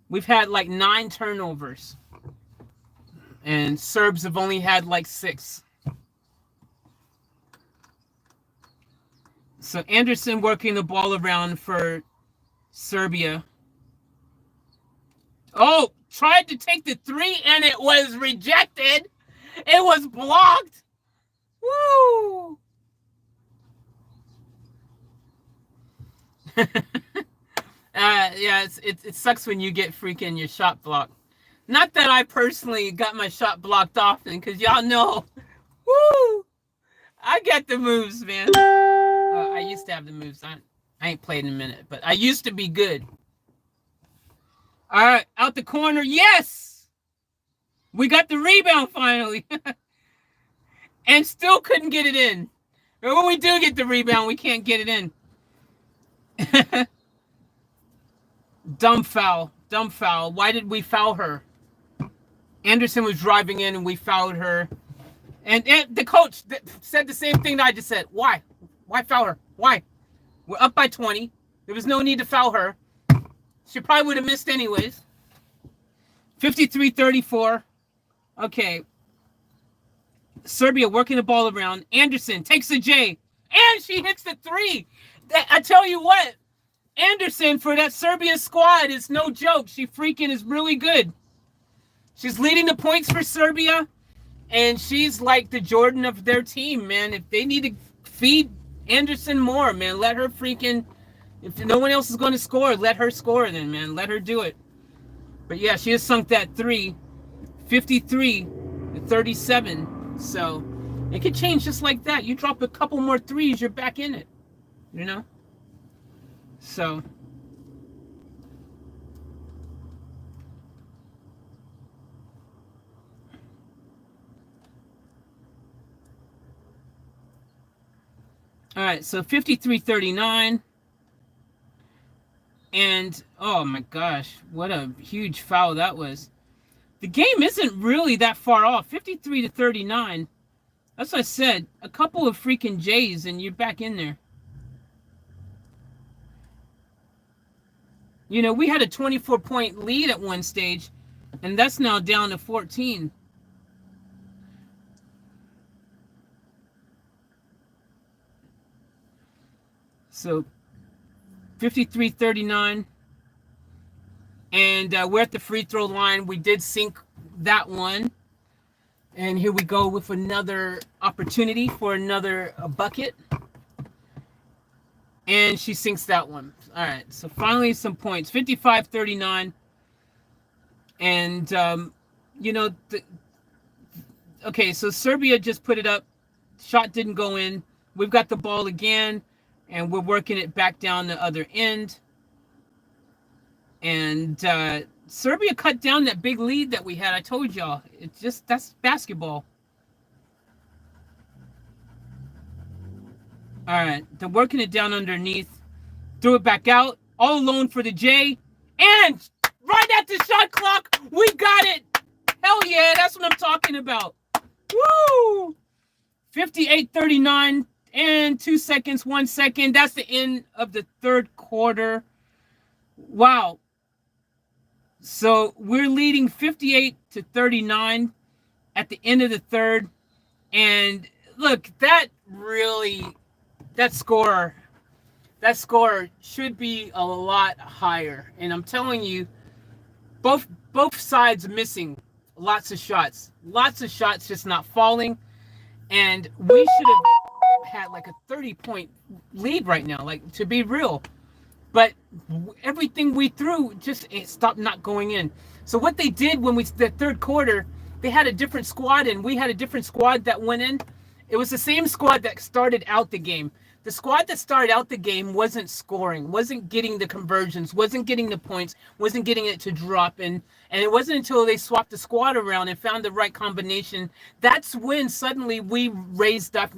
We've had like 9 turnovers, and Serbs have only had like 6. So Anderson working the ball around for Serbia. Oh, tried to take the three and it was rejected. It was blocked. Woo! Yeah, it sucks when you get freaking your shot blocked. Not that I personally got my shot blocked often, because y'all know, woo, I got the moves, man. I used to have the moves. I ain't played in a minute, but I used to be good. All right, out the corner. Yes! We got the rebound finally. And still couldn't get it in. But when we do get the rebound, we can't get it in. Dumb foul. Dumb foul. Why did we foul her? Anderson was driving in and we fouled her. And the coach said the same thing that I just said. Why? Why foul her? Why? We're up by 20. There was no need to foul her. She probably would have missed anyways. 53-34. Okay. Serbia working the ball around. Anderson takes the J. And she hits the three. I tell you what. Anderson for that Serbia squad is no joke. She freaking is really good. She's leading the points for Serbia. And she's like the Jordan of their team, man. If they need to feed Anderson more, man, let her freaking... If no one else is going to score, let her score then, man. Let her do it. But yeah, she has sunk that three. 53-37. So it could change just like that. You drop a couple more threes, you're back in it. You know? So... All right, so 53-39. And, oh my gosh, what a huge foul that was. The game isn't really that far off. 53-39. That's what I said. A couple of freaking J's and you're back in there. You know, we had a 24-point lead at one stage, and that's now down to 14. So 53-39. And we're at the free throw line. We did sink that one. And here we go with another opportunity for another bucket. And she sinks that one. All right. So finally some points. 55-39. And, you know, okay, so Serbia just put it up. Shot didn't go in. We've got the ball again. And we're working it back down the other end. And Serbia cut down that big lead that we had. I told y'all. It's just, that's basketball. All right. They're working it down underneath. Threw it back out. All alone for the J. And right at the shot clock, we got it. Hell yeah. That's what I'm talking about. Woo! 58-39. And 2 seconds, 1 second. That's the end of the third quarter. Wow. So we're leading 58-39 at the end of the third. And look, that score should be a lot higher. And I'm telling you, both sides missing lots of shots. Lots of shots just not falling. And we should have had like a 30-point lead right now, like, to be real. But everything we threw just stopped not going in. So what they did when the third quarter, they had a different squad and we had a different squad that went in. It was the same squad that started out the game. The squad that started out the game wasn't scoring, wasn't getting the conversions, wasn't getting the points, wasn't getting it to drop. And it wasn't until they swapped the squad around and found the right combination, that's when suddenly we racked up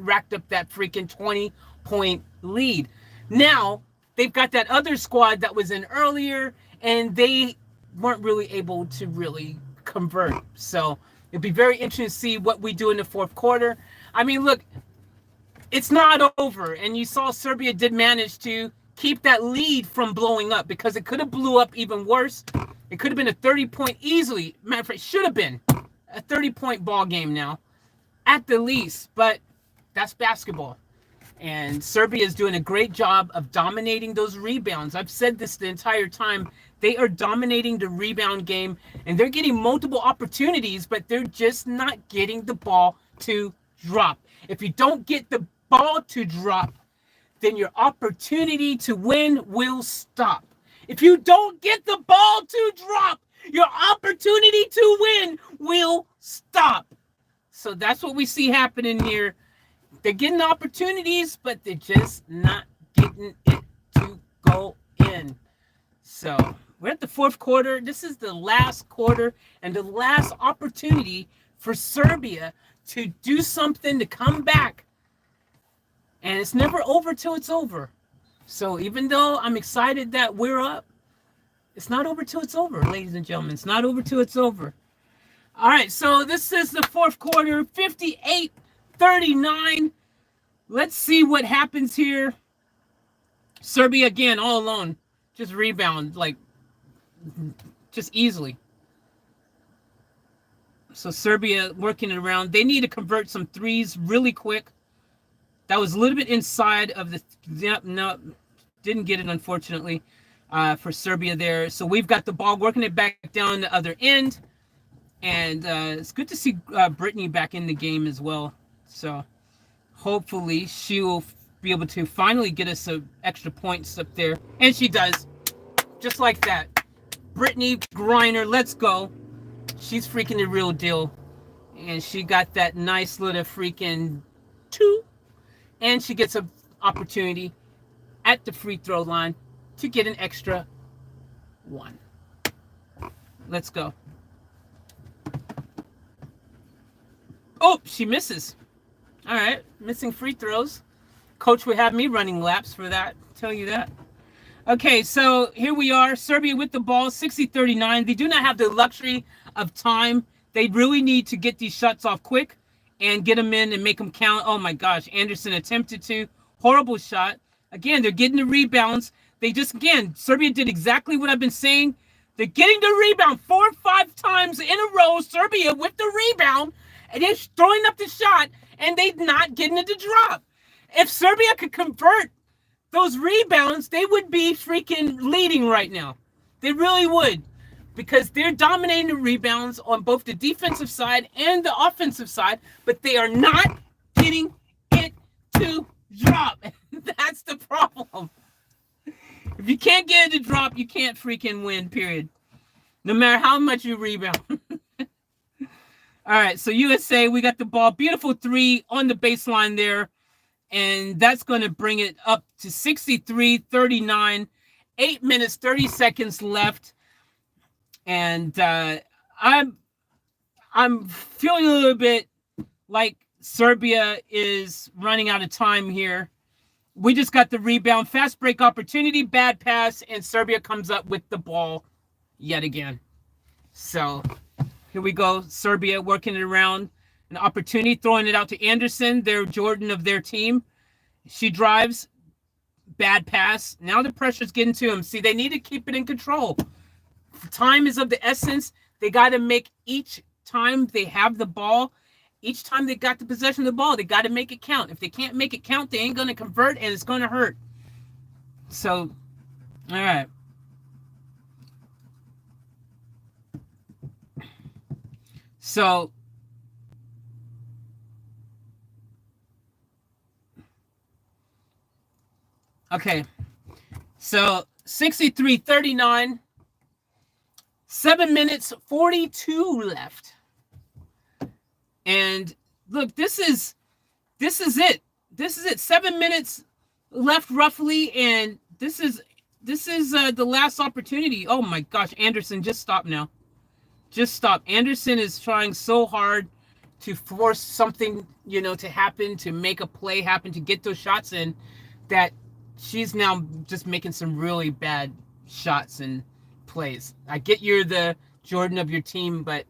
that freaking 20-point lead. Now, they've got that other squad that was in earlier, and they weren't really able to really convert. So it'd be very interesting to see what we do in the fourth quarter. I mean, look, it's not over. And you saw Serbia did manage to keep that lead from blowing up, because it could have blew up even worse. It could have been a 30-point easily. Matter of fact, it should have been a 30-point ball game now, at the least. But that's basketball. And Serbia is doing a great job of dominating those rebounds. I've said this the entire time. They are dominating the rebound game, and they're getting multiple opportunities, but they're just not getting the ball to drop. If you don't get the ball to drop, then your opportunity to win will stop. If you don't get the ball to drop, your opportunity to win will stop. So that's what we see happening here. They're getting opportunities, but they're just not getting it to go in. So we're at the fourth quarter. This is the last quarter and the last opportunity for Serbia to do something, to come back. And it's never over till it's over. So even though I'm excited that we're up, it's not over till it's over, ladies and gentlemen. It's not over till it's over. All right, so this is the fourth quarter, 58-39. Let's see what happens here. Serbia, again, all alone. Just rebound, like, just easily. So Serbia working it around. They need to convert some threes really quick. That was a little bit inside of the... No, didn't get it, unfortunately, for Serbia there. So we've got the ball, working it back down the other end. And it's good to see Brittany back in the game as well. So hopefully she will be able to finally get us some extra points up there. And she does. Just like that. Brittany Griner, let's go. She's freaking the real deal. And she got that nice little freaking 2. And she gets an opportunity at the free throw line to get an extra 1. Let's go. Oh, she misses. All right, missing free throws. Coach would have me running laps for that, tell you that. Okay, so here we are, Serbia with the ball, 60-39. They do not have the luxury of time. They really need to get these shots off quick and get them in and make them count. Oh my gosh, Anderson attempted to. Horrible shot. Again, they're getting the rebounds. They just, again, Serbia did exactly what I've been saying. They're getting the rebound 4 or 5 times in a row. Serbia with the rebound, and they're throwing up the shot, and they're not getting it to drop. If Serbia could convert those rebounds, they would be freaking leading right now. They really would, because they're dominating the rebounds on both the defensive side and the offensive side, but they are not getting it to drop. That's the problem. If you can't get it to drop, you can't freaking win, period. No matter how much you rebound. All right, so USA, we got the ball. Beautiful 3 on the baseline there. And that's going to bring it up to 63-39. 8 minutes, 30 seconds left. And I'm feeling a little bit like Serbia is running out of time here. We just got the rebound. Fast break opportunity, bad pass, and Serbia comes up with the ball yet again. So here we go. Serbia working it around. An opportunity, throwing it out to Anderson, their Jordan of their team. She drives. Bad pass. Now the pressure's getting to him. See, they need to keep it in control. Time is of the essence. They got to make each time they have the ball, each time they got the possession of the ball, they got to make it count. If they can't make it count, they ain't going to convert, and it's going to hurt. So, all right. So, okay. So, 63-39. 7 minutes, 42 left. And look, this is it. This is it. 7 minutes left roughly, and this is the last opportunity. Oh my gosh, Anderson, just stop now. Just stop. Anderson is trying so hard to force something, to happen, to make a play happen, to get those shots in, that she's now just making some really bad shots and plays. I get you're the Jordan of your team, but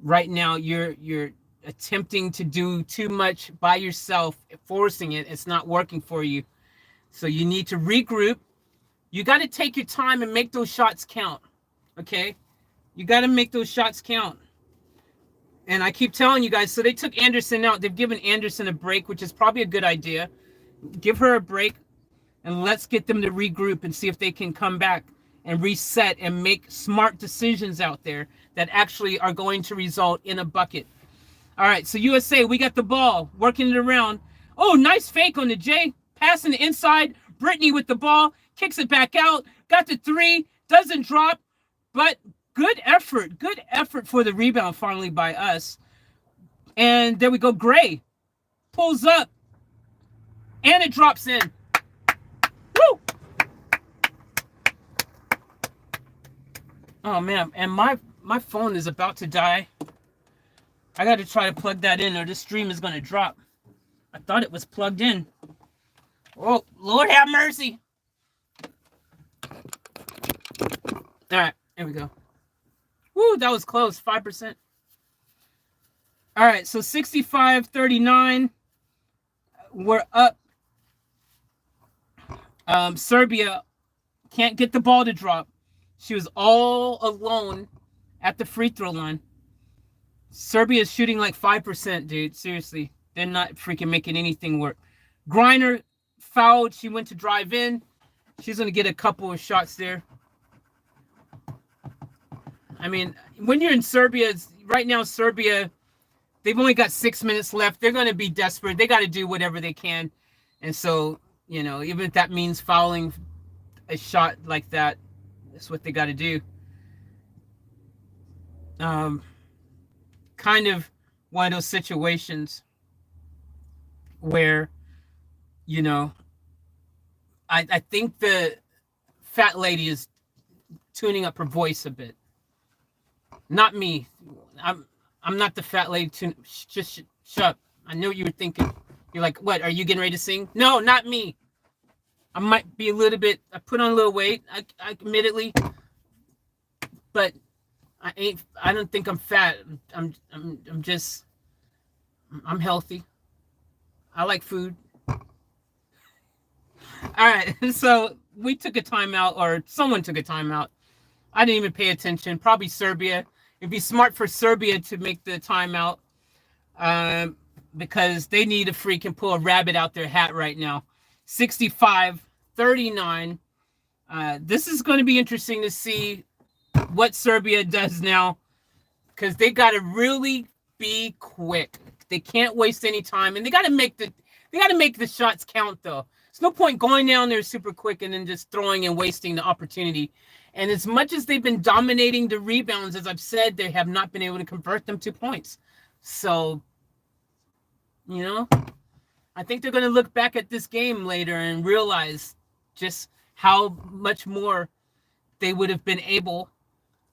right now you're attempting to do too much by yourself, forcing it. It's not working for you. So you need to regroup. You got to take your time and make those shots count. Okay? You got to make those shots count. And I keep telling you guys, so they took Anderson out. They've given Anderson a break, which is probably a good idea. Give her a break, and let's get them to regroup and see if they can come back and reset and make smart decisions out there that actually are going to result in a bucket. All right, so USA, we got the ball, working it around. Oh, nice fake on the J. Passing the inside. Brittany with the ball, kicks it back out. Got the three, doesn't drop, but good effort. Good effort for the rebound finally by us. And there we go. Gray pulls up, and it drops in. Woo! Oh, man. And my phone is about to die. I got to try to plug that in or this stream is going to drop. I thought it was plugged in. Oh, Lord have mercy. All right, here we go. Woo, that was close, 5%. All right, so 65-39. We're up. Serbia can't get the ball to drop. She was all alone at the free throw line. Serbia is shooting like 5%, dude. Seriously. They're not freaking making anything work. Griner fouled. She went to drive in. She's going to get a couple of shots there. I mean, when you're in Serbia, right now, Serbia, they've only got 6 minutes left. They're going to be desperate. They got to do whatever they can. And so, you know, even if that means fouling a shot like that, that's what they got to do. Kind of one of those situations where, you know, I think the fat lady is tuning up her voice a bit. Not me. I'm not the fat lady. Just shut up. I know what you were thinking. You're like, what? Are you getting ready to sing? No, not me. I might be a little bit. I put on a little weight. I admittedly, but I ain't. I don't think I'm fat. I'm healthy. I like food. All right, so we took a timeout, or someone took a timeout. I didn't even pay attention. Probably Serbia. It'd be smart for Serbia to make the timeout, because they need to freaking pull a rabbit out their hat right now. 65-39. This is going to be interesting to see what Serbia does now, because they got to really be quick. They can't waste any time, and they got to make the shots count, though. There's no point going down there super quick and then just throwing and wasting the opportunity. And as much as they've been dominating the rebounds, as I've said, they have not been able to convert them to points. So, you know, I think they're going to look back at this game later and realize just how much more they would have been able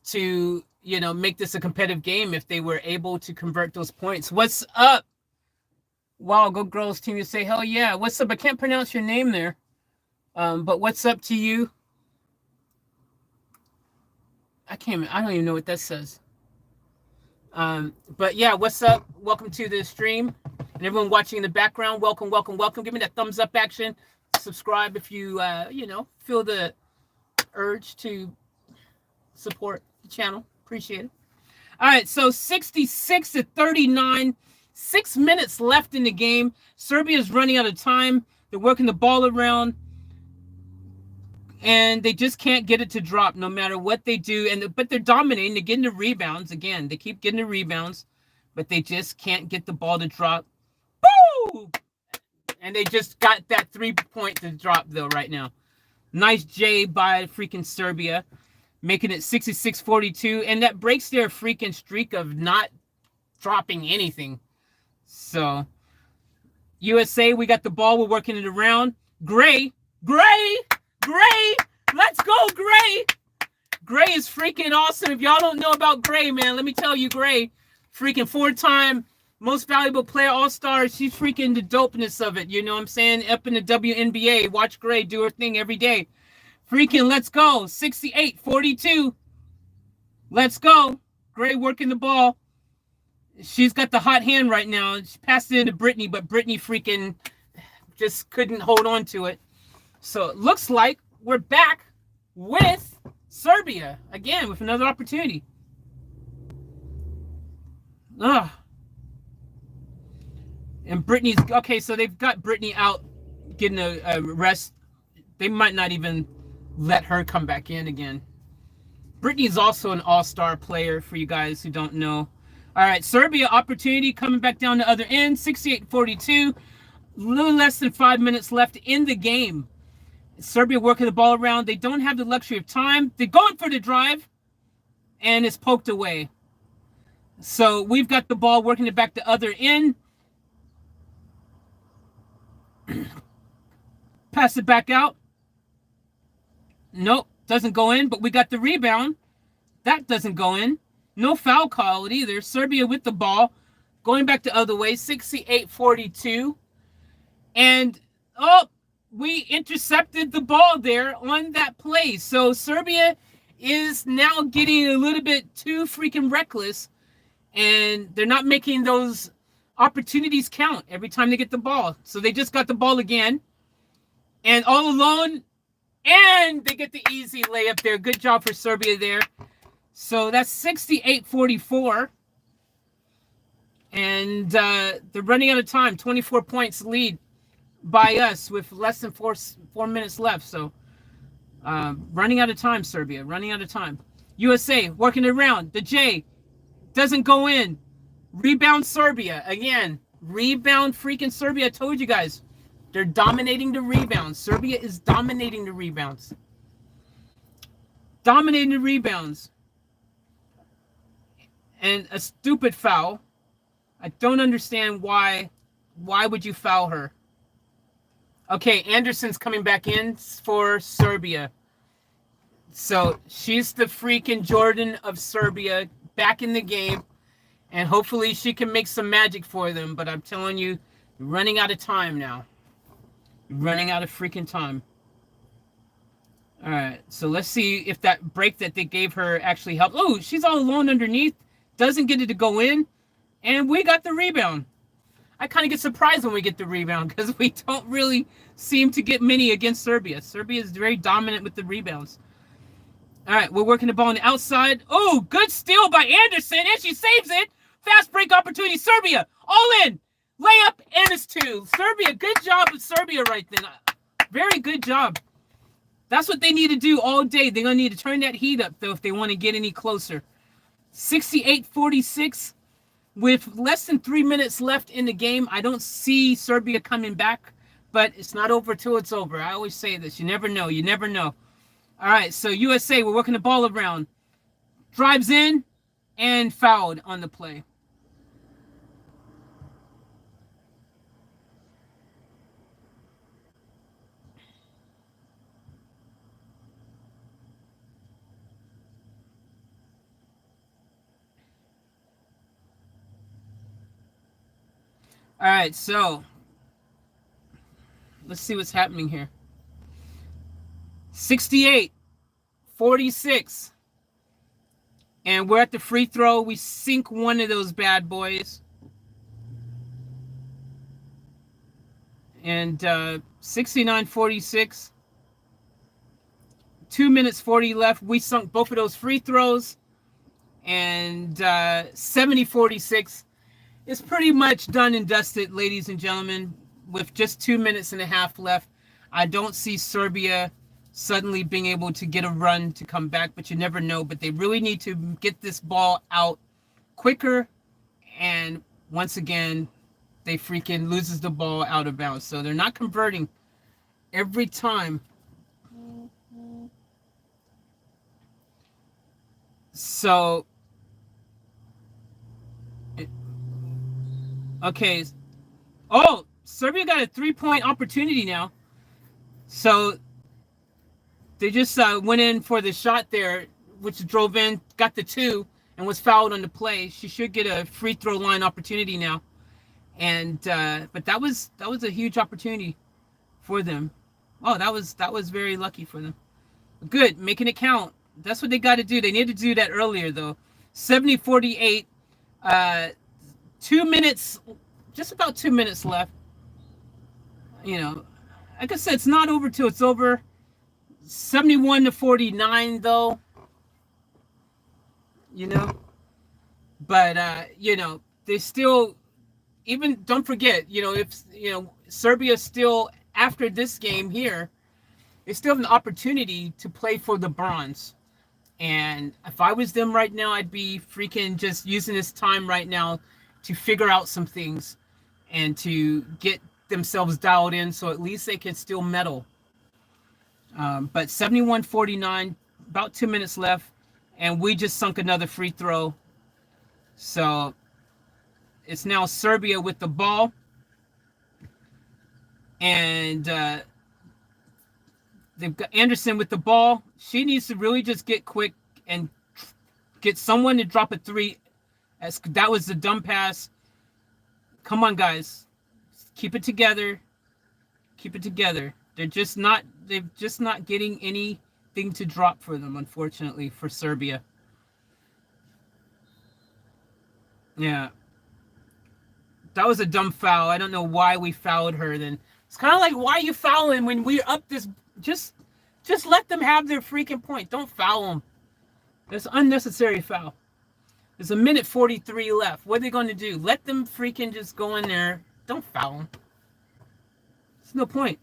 to, you know, make this a competitive game if they were able to convert those points. What's up? Wow, go girls team. You say, hell yeah. What's up? I can't pronounce your name there. But what's up to you? I don't even know what that says. But yeah, what's up? Welcome to the stream. And everyone watching in the background, welcome, welcome, welcome. Give me that thumbs up action. Subscribe if you, you know, feel the urge to support the channel. Appreciate it. All right, so 66-39. 6 minutes left in the game. Serbia's running out of time. They're working the ball around, and they just can't get it to drop no matter what they do. But they're dominating. They're getting the rebounds. Again, they keep getting the rebounds, but they just can't get the ball to drop. Boo! And they just got that 3-point to drop, though, right now. Nice J by freaking Serbia, making it 66-42. And that breaks their freaking streak of not dropping anything. So, USA, we got the ball. We're working it around. Gray. Let's go, Gray. Gray is freaking awesome. If y'all don't know about Gray, man, let me tell you, Gray, freaking 4-time most valuable player, all-star. She's freaking the dopeness of it. You know what I'm saying? Up in the WNBA. Watch Gray do her thing every day. Freaking let's go. 68-42. Let's go. Gray working the ball. She's got the hot hand right now. She passed it into Brittany, but Brittany freaking just couldn't hold on to it. So it looks like we're back with Serbia again with another opportunity. And Brittany's okay. So they've got Brittany out getting a rest. They might not even let her come back in again. Brittany's also an all-star player for you guys who don't know. All right, Serbia opportunity coming back down the other end, 68-42. A little less than 5 minutes left in the game. Serbia working the ball around. They don't have the luxury of time. They're going for the drive, and it's poked away. So we've got the ball working it back the other end. Pass it back out. Nope, doesn't go in, but we got the rebound. That doesn't go in. No foul call either. Serbia with the ball. Going back the other way, 68-42. And, we intercepted the ball there on that play. So Serbia is now getting a little bit too freaking reckless. And they're not making those opportunities count every time they get the ball. So they just got the ball again. And all alone. And they get the easy layup there. Good job for Serbia there. So that's 68-44. And they're running out of time. 24 points lead by us with less than four minutes left. So running out of time, Serbia. Running out of time. USA working it around. The J doesn't go in. Rebound Serbia. Again, rebound freaking Serbia. I told you guys. They're dominating the rebounds. Serbia is dominating the rebounds. Dominating the rebounds. And a stupid foul. I don't understand why. Why would you foul her? Okay, Anderson's coming back in for Serbia. So she's the freaking Jordan of Serbia back in the game. And hopefully she can make some magic for them. But I'm telling you, you're running out of time now. You're running out of freaking time. All right, so let's see if that break that they gave her actually helped. Oh, she's all alone underneath. Doesn't get it to go in. And we got the rebound. I kind of get surprised when we get the rebound because we don't really seem to get many against Serbia. Serbia is very dominant with the rebounds. All right, we're working the ball on the outside. Oh, good steal by Anderson, and she saves it. Fast break opportunity. Serbia, all in. Layup, and it's two. Serbia, good job with Serbia right then. Very good job. That's what they need to do all day. They're going to need to turn that heat up, though, if they want to get any closer. 68-46. With less than 3 minutes left in the game, I don't see Serbia coming back, but it's not over till it's over. I always say this. You never know. You never know. All right, so USA, we're working the ball around. Drives in and fouled on the play. All right, so let's see what's happening here. 68-46. And we're at the free throw. We sink one of those bad boys. And 69-46. 2 minutes 40 left. We sunk both of those free throws. And 70-46. It's pretty much done and dusted, ladies and gentlemen, with just 2 minutes and a half left. I don't see Serbia suddenly being able to get a run to come back, but you never know. But they really need to get this ball out quicker. And once again, they freaking loses the ball out of bounds. So they're not converting every time. So... okay. Oh, Serbia got a 3-point opportunity now. So they just went in for the shot there, which drove in, got the 2, and was fouled on the play. She should get a free throw line opportunity now. And but that was a huge opportunity for them. Oh, that was very lucky for them. Good, making it count. That's what they got to do. They need to do that earlier though. 70-48. 2 minutes, just about 2 minutes left. You know, like I said, it's not over till it's over. 71-49 though. You know, but you know, they still, even, don't forget, you know, if, you know, Serbia still after this game here, they still have an opportunity to play for the bronze. And if I was them right now, I'd be freaking just using this time right now to figure out some things and to get themselves dialed in so at least they can still medal. But 71-49, about 2 minutes left, and we just sunk another free throw. So it's now Serbia with the ball. And they've got Anderson with the ball. She needs to really just get quick and get someone to drop a three. That was the dumb pass. Come on, guys. Keep it together. Keep it together. They're just not getting anything to drop for them, unfortunately, for Serbia. Yeah. That was a dumb foul. I don't know why we fouled her then. It's kind of like, why are you fouling when we're up this? Just let them have their freaking point. Don't foul them. It's unnecessary foul. There's a minute 43 left. What are they going to do? Let them freaking just go in there. Don't foul them. There's no point.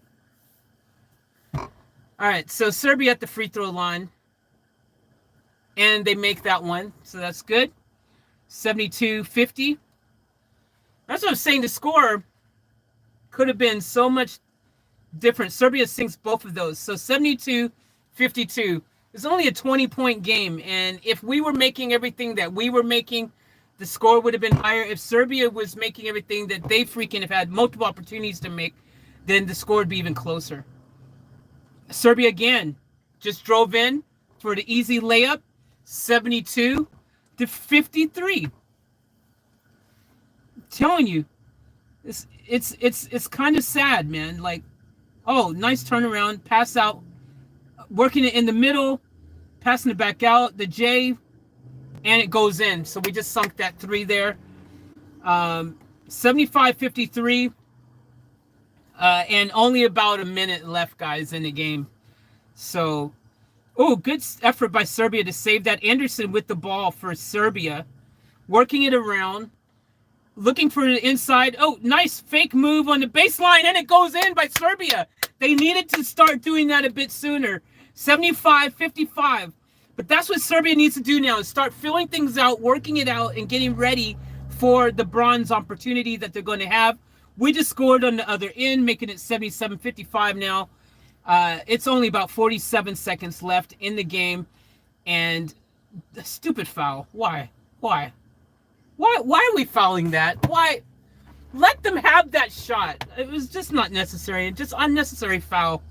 All right, so Serbia at the free throw line. And they make that one. So that's good. 72-50. That's what I'm saying. The score could have been so much different. Serbia sinks both of those. So 72-52. It's only a 20-point game. And if we were making everything that we were making, the score would have been higher. If Serbia was making everything that they freaking have had multiple opportunities to make, then the score would be even closer. Serbia again just drove in for the easy layup. 72-53. I'm telling you, it's kind of sad, man. Like, oh, nice turnaround, pass out, working it in the middle, passing it back out, the J, and it goes in. So we just sunk that three there. 75-53, and only about a minute left, guys, in the game. So, oh, good effort by Serbia to save that. Anderson with the ball for Serbia, working it around, looking for the inside. Oh, nice fake move on the baseline, and it goes in by Serbia. They needed to start doing that a bit sooner. 75-55. But that's what Serbia needs to do now, is start filling things out, working it out, and getting ready for the bronze opportunity that they're going to have. We just scored on the other end, making it 77-55 now. It's only about 47 seconds left in the game. And the stupid foul. Why? Why are we fouling that? Why? Let them have that shot. It was just not necessary. Just unnecessary foul.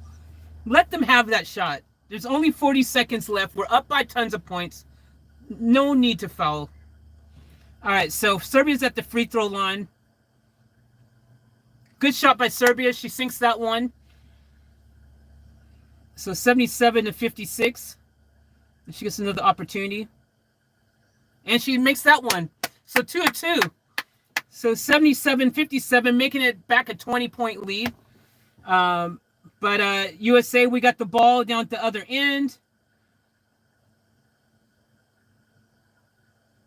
Let them have that shot. There's only 40 seconds left. We're up by tons of points. No need to foul. All right, so Serbia's at the free throw line. Good shot by Serbia. She sinks that one. So 77-56. She gets another opportunity. And she makes that one. So 2-2. So 77-57, making it back a 20-point lead. But USA, we got the ball down at the other end.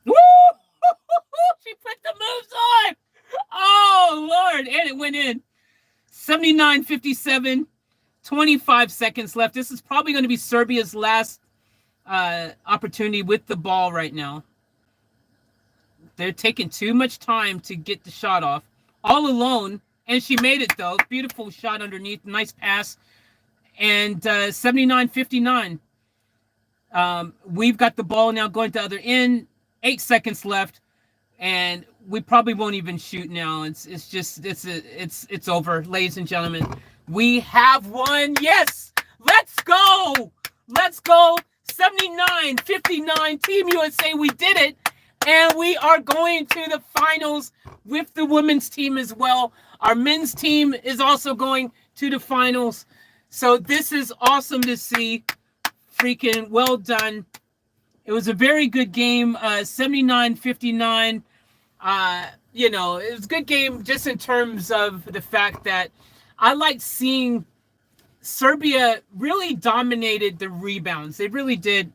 Woo! She put the moves on. Oh, Lord. And it went in. 79-57. 25 seconds left. This is probably going to be Serbia's last opportunity with the ball right now. They're taking too much time to get the shot off. All alone. And she made it, though. Beautiful shot underneath. Nice pass. And 79-59. We've got the ball now going to the other end. 8 seconds left. And we probably won't even shoot now. It's over, ladies and gentlemen. We have won. Yes. Let's go. Let's go. 79-59. Team USA, we did it. And we are going to the finals with the women's team as well. Our men's team is also going to the finals. So this is awesome to see. Freaking well done. It was a very good game. 79-59. It was a good game just in terms of the fact that I like seeing Serbia really dominated the rebounds. They really did.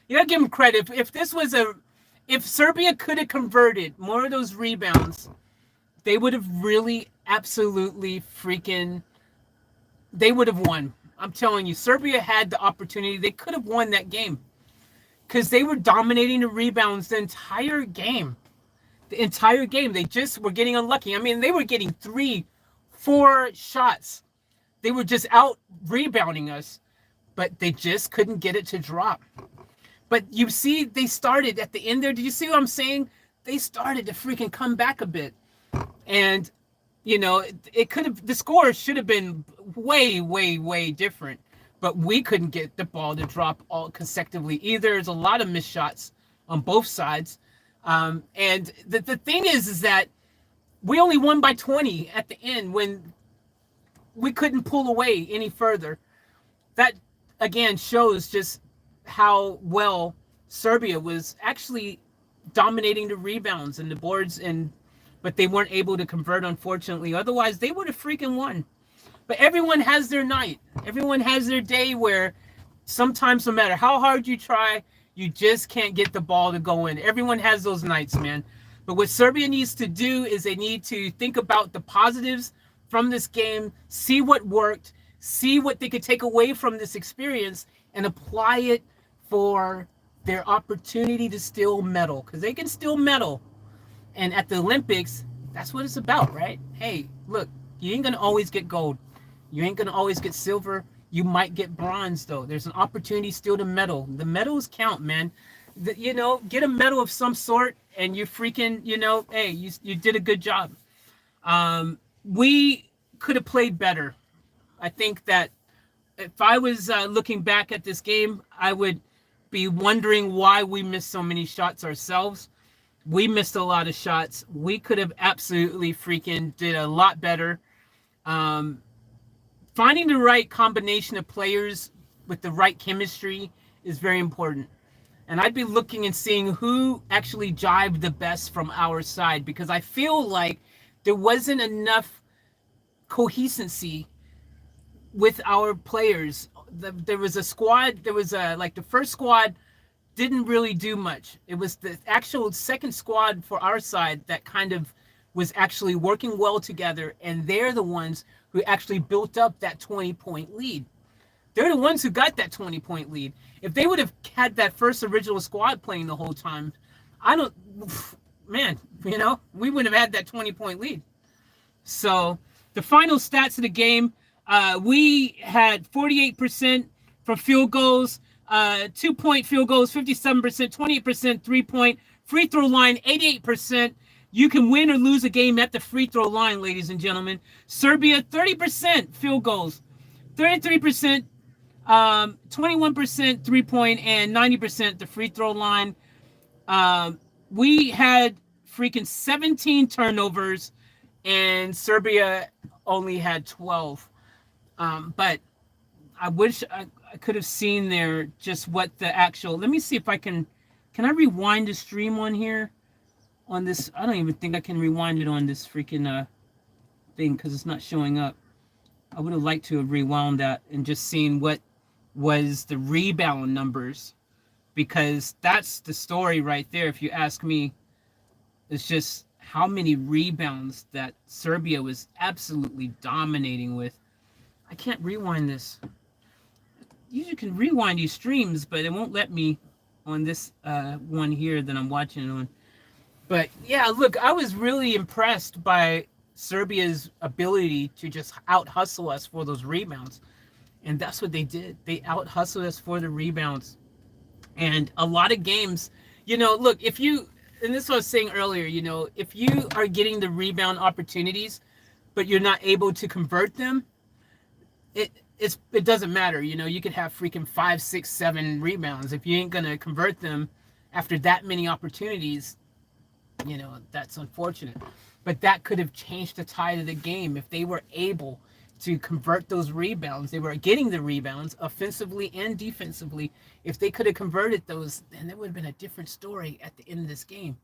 You gotta give them credit. If Serbia could have converted more of those rebounds, they would have really absolutely freaking they would have won. I'm telling you, Serbia had the opportunity. They could have won that game because they were dominating the rebounds the entire game. The entire game. They just were getting unlucky. I mean, they were getting 3, 4 shots. They were just out rebounding us, but they just couldn't get it to drop. But you see, they started at the end there. Did you see what I'm saying? They started to freaking come back a bit. And, you know, it could have, the score should have been way, way, way different. But we couldn't get the ball to drop all consecutively either. There's a lot of missed shots on both sides. And the thing is that we only won by 20 at the end when we couldn't pull away any further. That, again, shows just how well Serbia was actually dominating the rebounds and the boards, but they weren't able to convert, unfortunately. Otherwise, they would have freaking won. But everyone has their night. Everyone has their day where sometimes, no matter how hard you try, you just can't get the ball to go in. Everyone has those nights, man. But what Serbia needs to do is they need to think about the positives from this game, see what worked, see what they could take away from this experience, and apply it for their opportunity to still medal, because they can still medal. And at the Olympics, that's what it's about, right? Hey, look, you ain't going to always get gold. You ain't going to always get silver. You might get bronze, though. There's an opportunity still to medal. The medals count, man. You know, get a medal of some sort, and you freaking, you know, hey, you did a good job. We could have played better. I think that if I was looking back at this game, I would be wondering why we missed so many shots ourselves. We missed a lot of shots. We could have absolutely freaking did a lot better. Finding the right combination of players with the right chemistry is very important. And I'd be looking and seeing who actually jived the best from our side, because I feel like there wasn't enough coherency with our players. There was a squad, like the first squad didn't really do much. It was the actual second squad for our side that kind of was actually working well together, and they're the ones who actually built up that 20-point lead. They're the ones who got that 20-point lead. If they would have had that first original squad playing the whole time, you know, we wouldn't have had that 20-point lead. So the final stats of the game, we had 48% from field goals, 2-point field goals, 57%, 28% 3-point, free throw line, 88%. You can win or lose a game at the free throw line, ladies and gentlemen. Serbia, 30% field goals, 33%, 21% 3-point, and 90% the free throw line. We had freaking 17 turnovers, and Serbia only had 12. But I wish I could have seen there just what the actual. Let me see if I can I rewind the stream on here? On this, I don't even think I can rewind it on this freaking thing because it's not showing up. I would have liked to have rewound that and just seen what was the rebound numbers, because that's the story right there. If you ask me, it's just how many rebounds that Serbia was absolutely dominating with. I can't rewind this. You can rewind these streams, but it won't let me on this one here that I'm watching on. But yeah, look, I was really impressed by Serbia's ability to just out-hustle us for those rebounds. And that's what they did. They out-hustled us for the rebounds. And a lot of games, you know, look, and this is what I was saying earlier, you know, if you are getting the rebound opportunities, but you're not able to convert them, it doesn't matter. You know, you could have freaking 5, 6, 7 rebounds. If you ain't going to convert them after that many opportunities, you know, that's unfortunate. But that could have changed the tide of the game if they were able to convert those rebounds. They were getting the rebounds offensively and defensively. If they could have converted those, then it would have been a different story at the end of this game.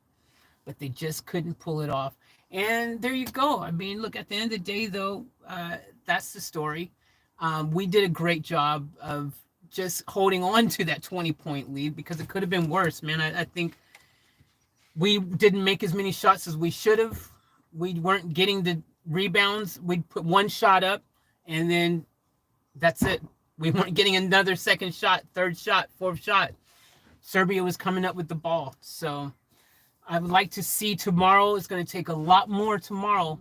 But they just couldn't pull it off. And there you go. I mean, look, at the end of the day, though, that's the story. We did a great job of just holding on to that 20-point lead, because it could have been worse, man. I think we didn't make as many shots as we should have. We weren't getting the rebounds. We'd put one shot up, and then That's it. We weren't getting another second shot, third shot, fourth shot. Serbia was coming up with the ball. So I would like to see tomorrow. It's going to take a lot more tomorrow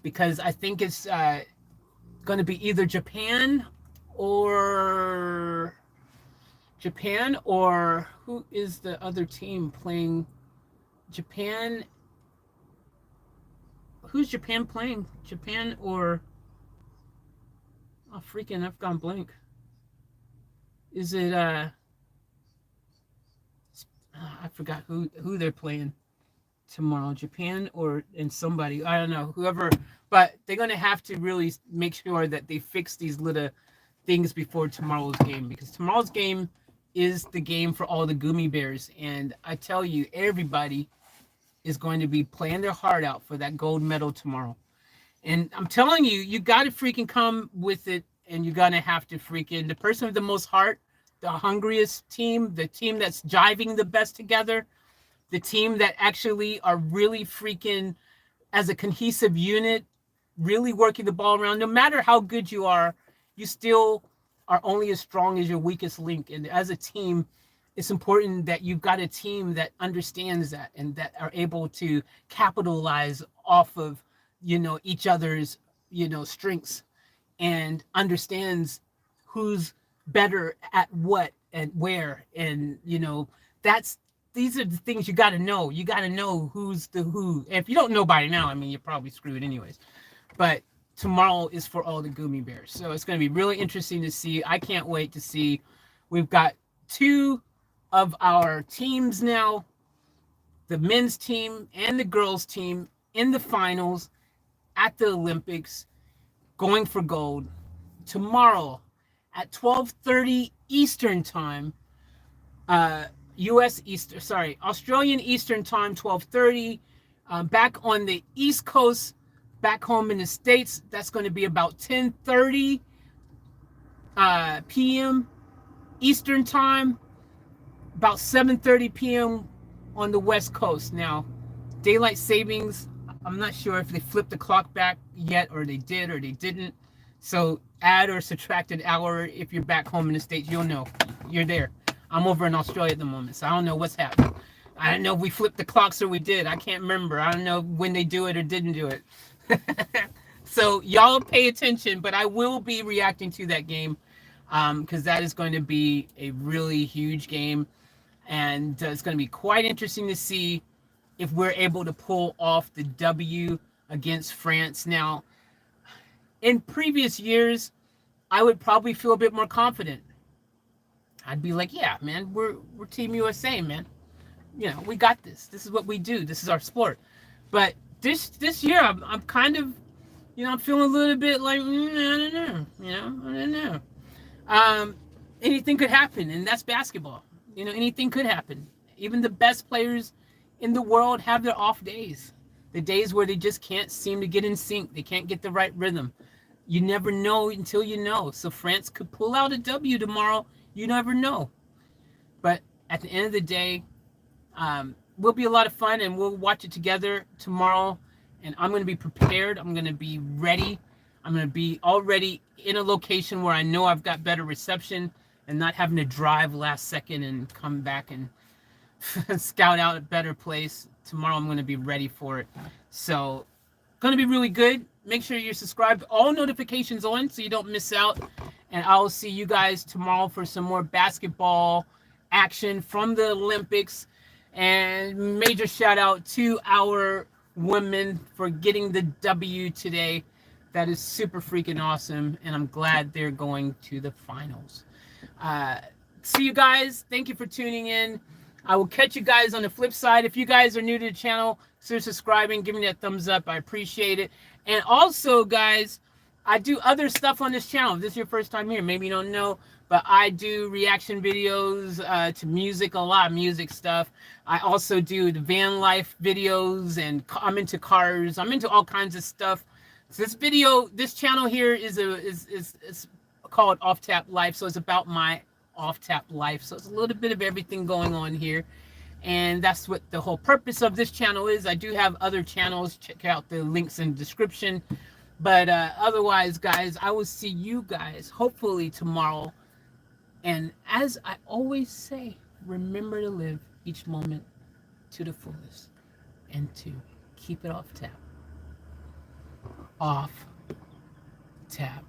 because I think it's going to be either Japan or who is the other team playing? Japan. Who's Japan playing? Japan or oh freaking I've gone blank. Is it I forgot who they're playing tomorrow. Japan or and somebody. I don't know. Whoever, but they're going to have to really make sure that they fix these little things before tomorrow's game, because tomorrow's game is the game for all the Gummy Bears. And I tell you, everybody is going to be playing their heart out for that gold medal tomorrow. And I'm telling you, you got to freaking come with it, and you're going to have to freaking, the person with the most heart, the hungriest team, the team that's jiving the best together, the team that actually are really freaking as a cohesive unit, really working the ball around. No matter how good you are, you still are only as strong as your weakest link. And as a team, it's important that you've got a team that understands that and that are able to capitalize off of, each other's, strengths, and understands who's better at what and where. And, these are the things you got to know. You got to know who's the who. And if you don't know by now, I mean, you're probably screwed anyways. But tomorrow is for all the Gummy Bears. So it's going to be really interesting to see. I can't wait to see. We've got two of our teams now, the men's team and the girls team, in the finals at the Olympics, going for gold. Tomorrow at 12:30 Eastern time, Australian Eastern time, 12:30. Back on the East Coast, back home in the States, that's going to be about 10:30 p.m. Eastern time, about 7:30 p.m. on the West Coast. Now, daylight savings, I'm not sure if they flipped the clock back yet, or they did or they didn't. So add or subtract an hour if you're back home in the States. You'll know. You're there. I'm over in Australia at the moment, so I don't know what's happening. I don't know if we flipped the clocks or we did. I can't remember. I don't know when they do it or didn't do it. So y'all pay attention, but I will be reacting to that game because that is going to be a really huge game. And it's going to be quite interesting to see if we're able to pull off the W against France. Now, in previous years, I would probably feel a bit more confident. I'd be like, yeah, man, we're Team USA, man. We got this. This is what we do. This is our sport. But this year, I'm kind of, I'm feeling a little bit like, I don't know. I don't know. Anything could happen, and that's basketball. Anything could happen. Even the best players in the world have their off days. The days where they just can't seem to get in sync. They can't get the right rhythm. You never know until you know. So France could pull out a W tomorrow. You never know. But at the end of the day, will be a lot of fun, and we'll watch it together tomorrow. And I'm going to be prepared. I'm going to be ready. I'm going to be already in a location where I know I've got better reception and not having to drive last second and come back and scout out a better place. Tomorrow I'm going to be ready for it. So, going to be really good. Make sure you're subscribed. All notifications on so you don't miss out. And I'll see you guys tomorrow for some more basketball action from the Olympics. And major shout out to our women for getting the W today. That is super freaking awesome. And I'm glad they're going to the finals. See you guys. Thank you for tuning in. I will catch you guys on the flip side. If you guys are new to the channel, consider subscribing, give me that thumbs up. I appreciate it. And also, guys, I do other stuff on this channel. If this is your first time here, maybe you don't know, but I do reaction videos to music, a lot of music stuff. I also do the van life videos, and I'm into cars. I'm into all kinds of stuff. So this channel here is called Off Tap Life. So it's about my off tap life. So it's a little bit of everything going on here. And that's what the whole purpose of this channel is. I do have other channels. Check out the links in the description. But otherwise, guys, I will see you guys hopefully tomorrow. And as I always say, remember to live each moment to the fullest and to keep it off tap. Off tap.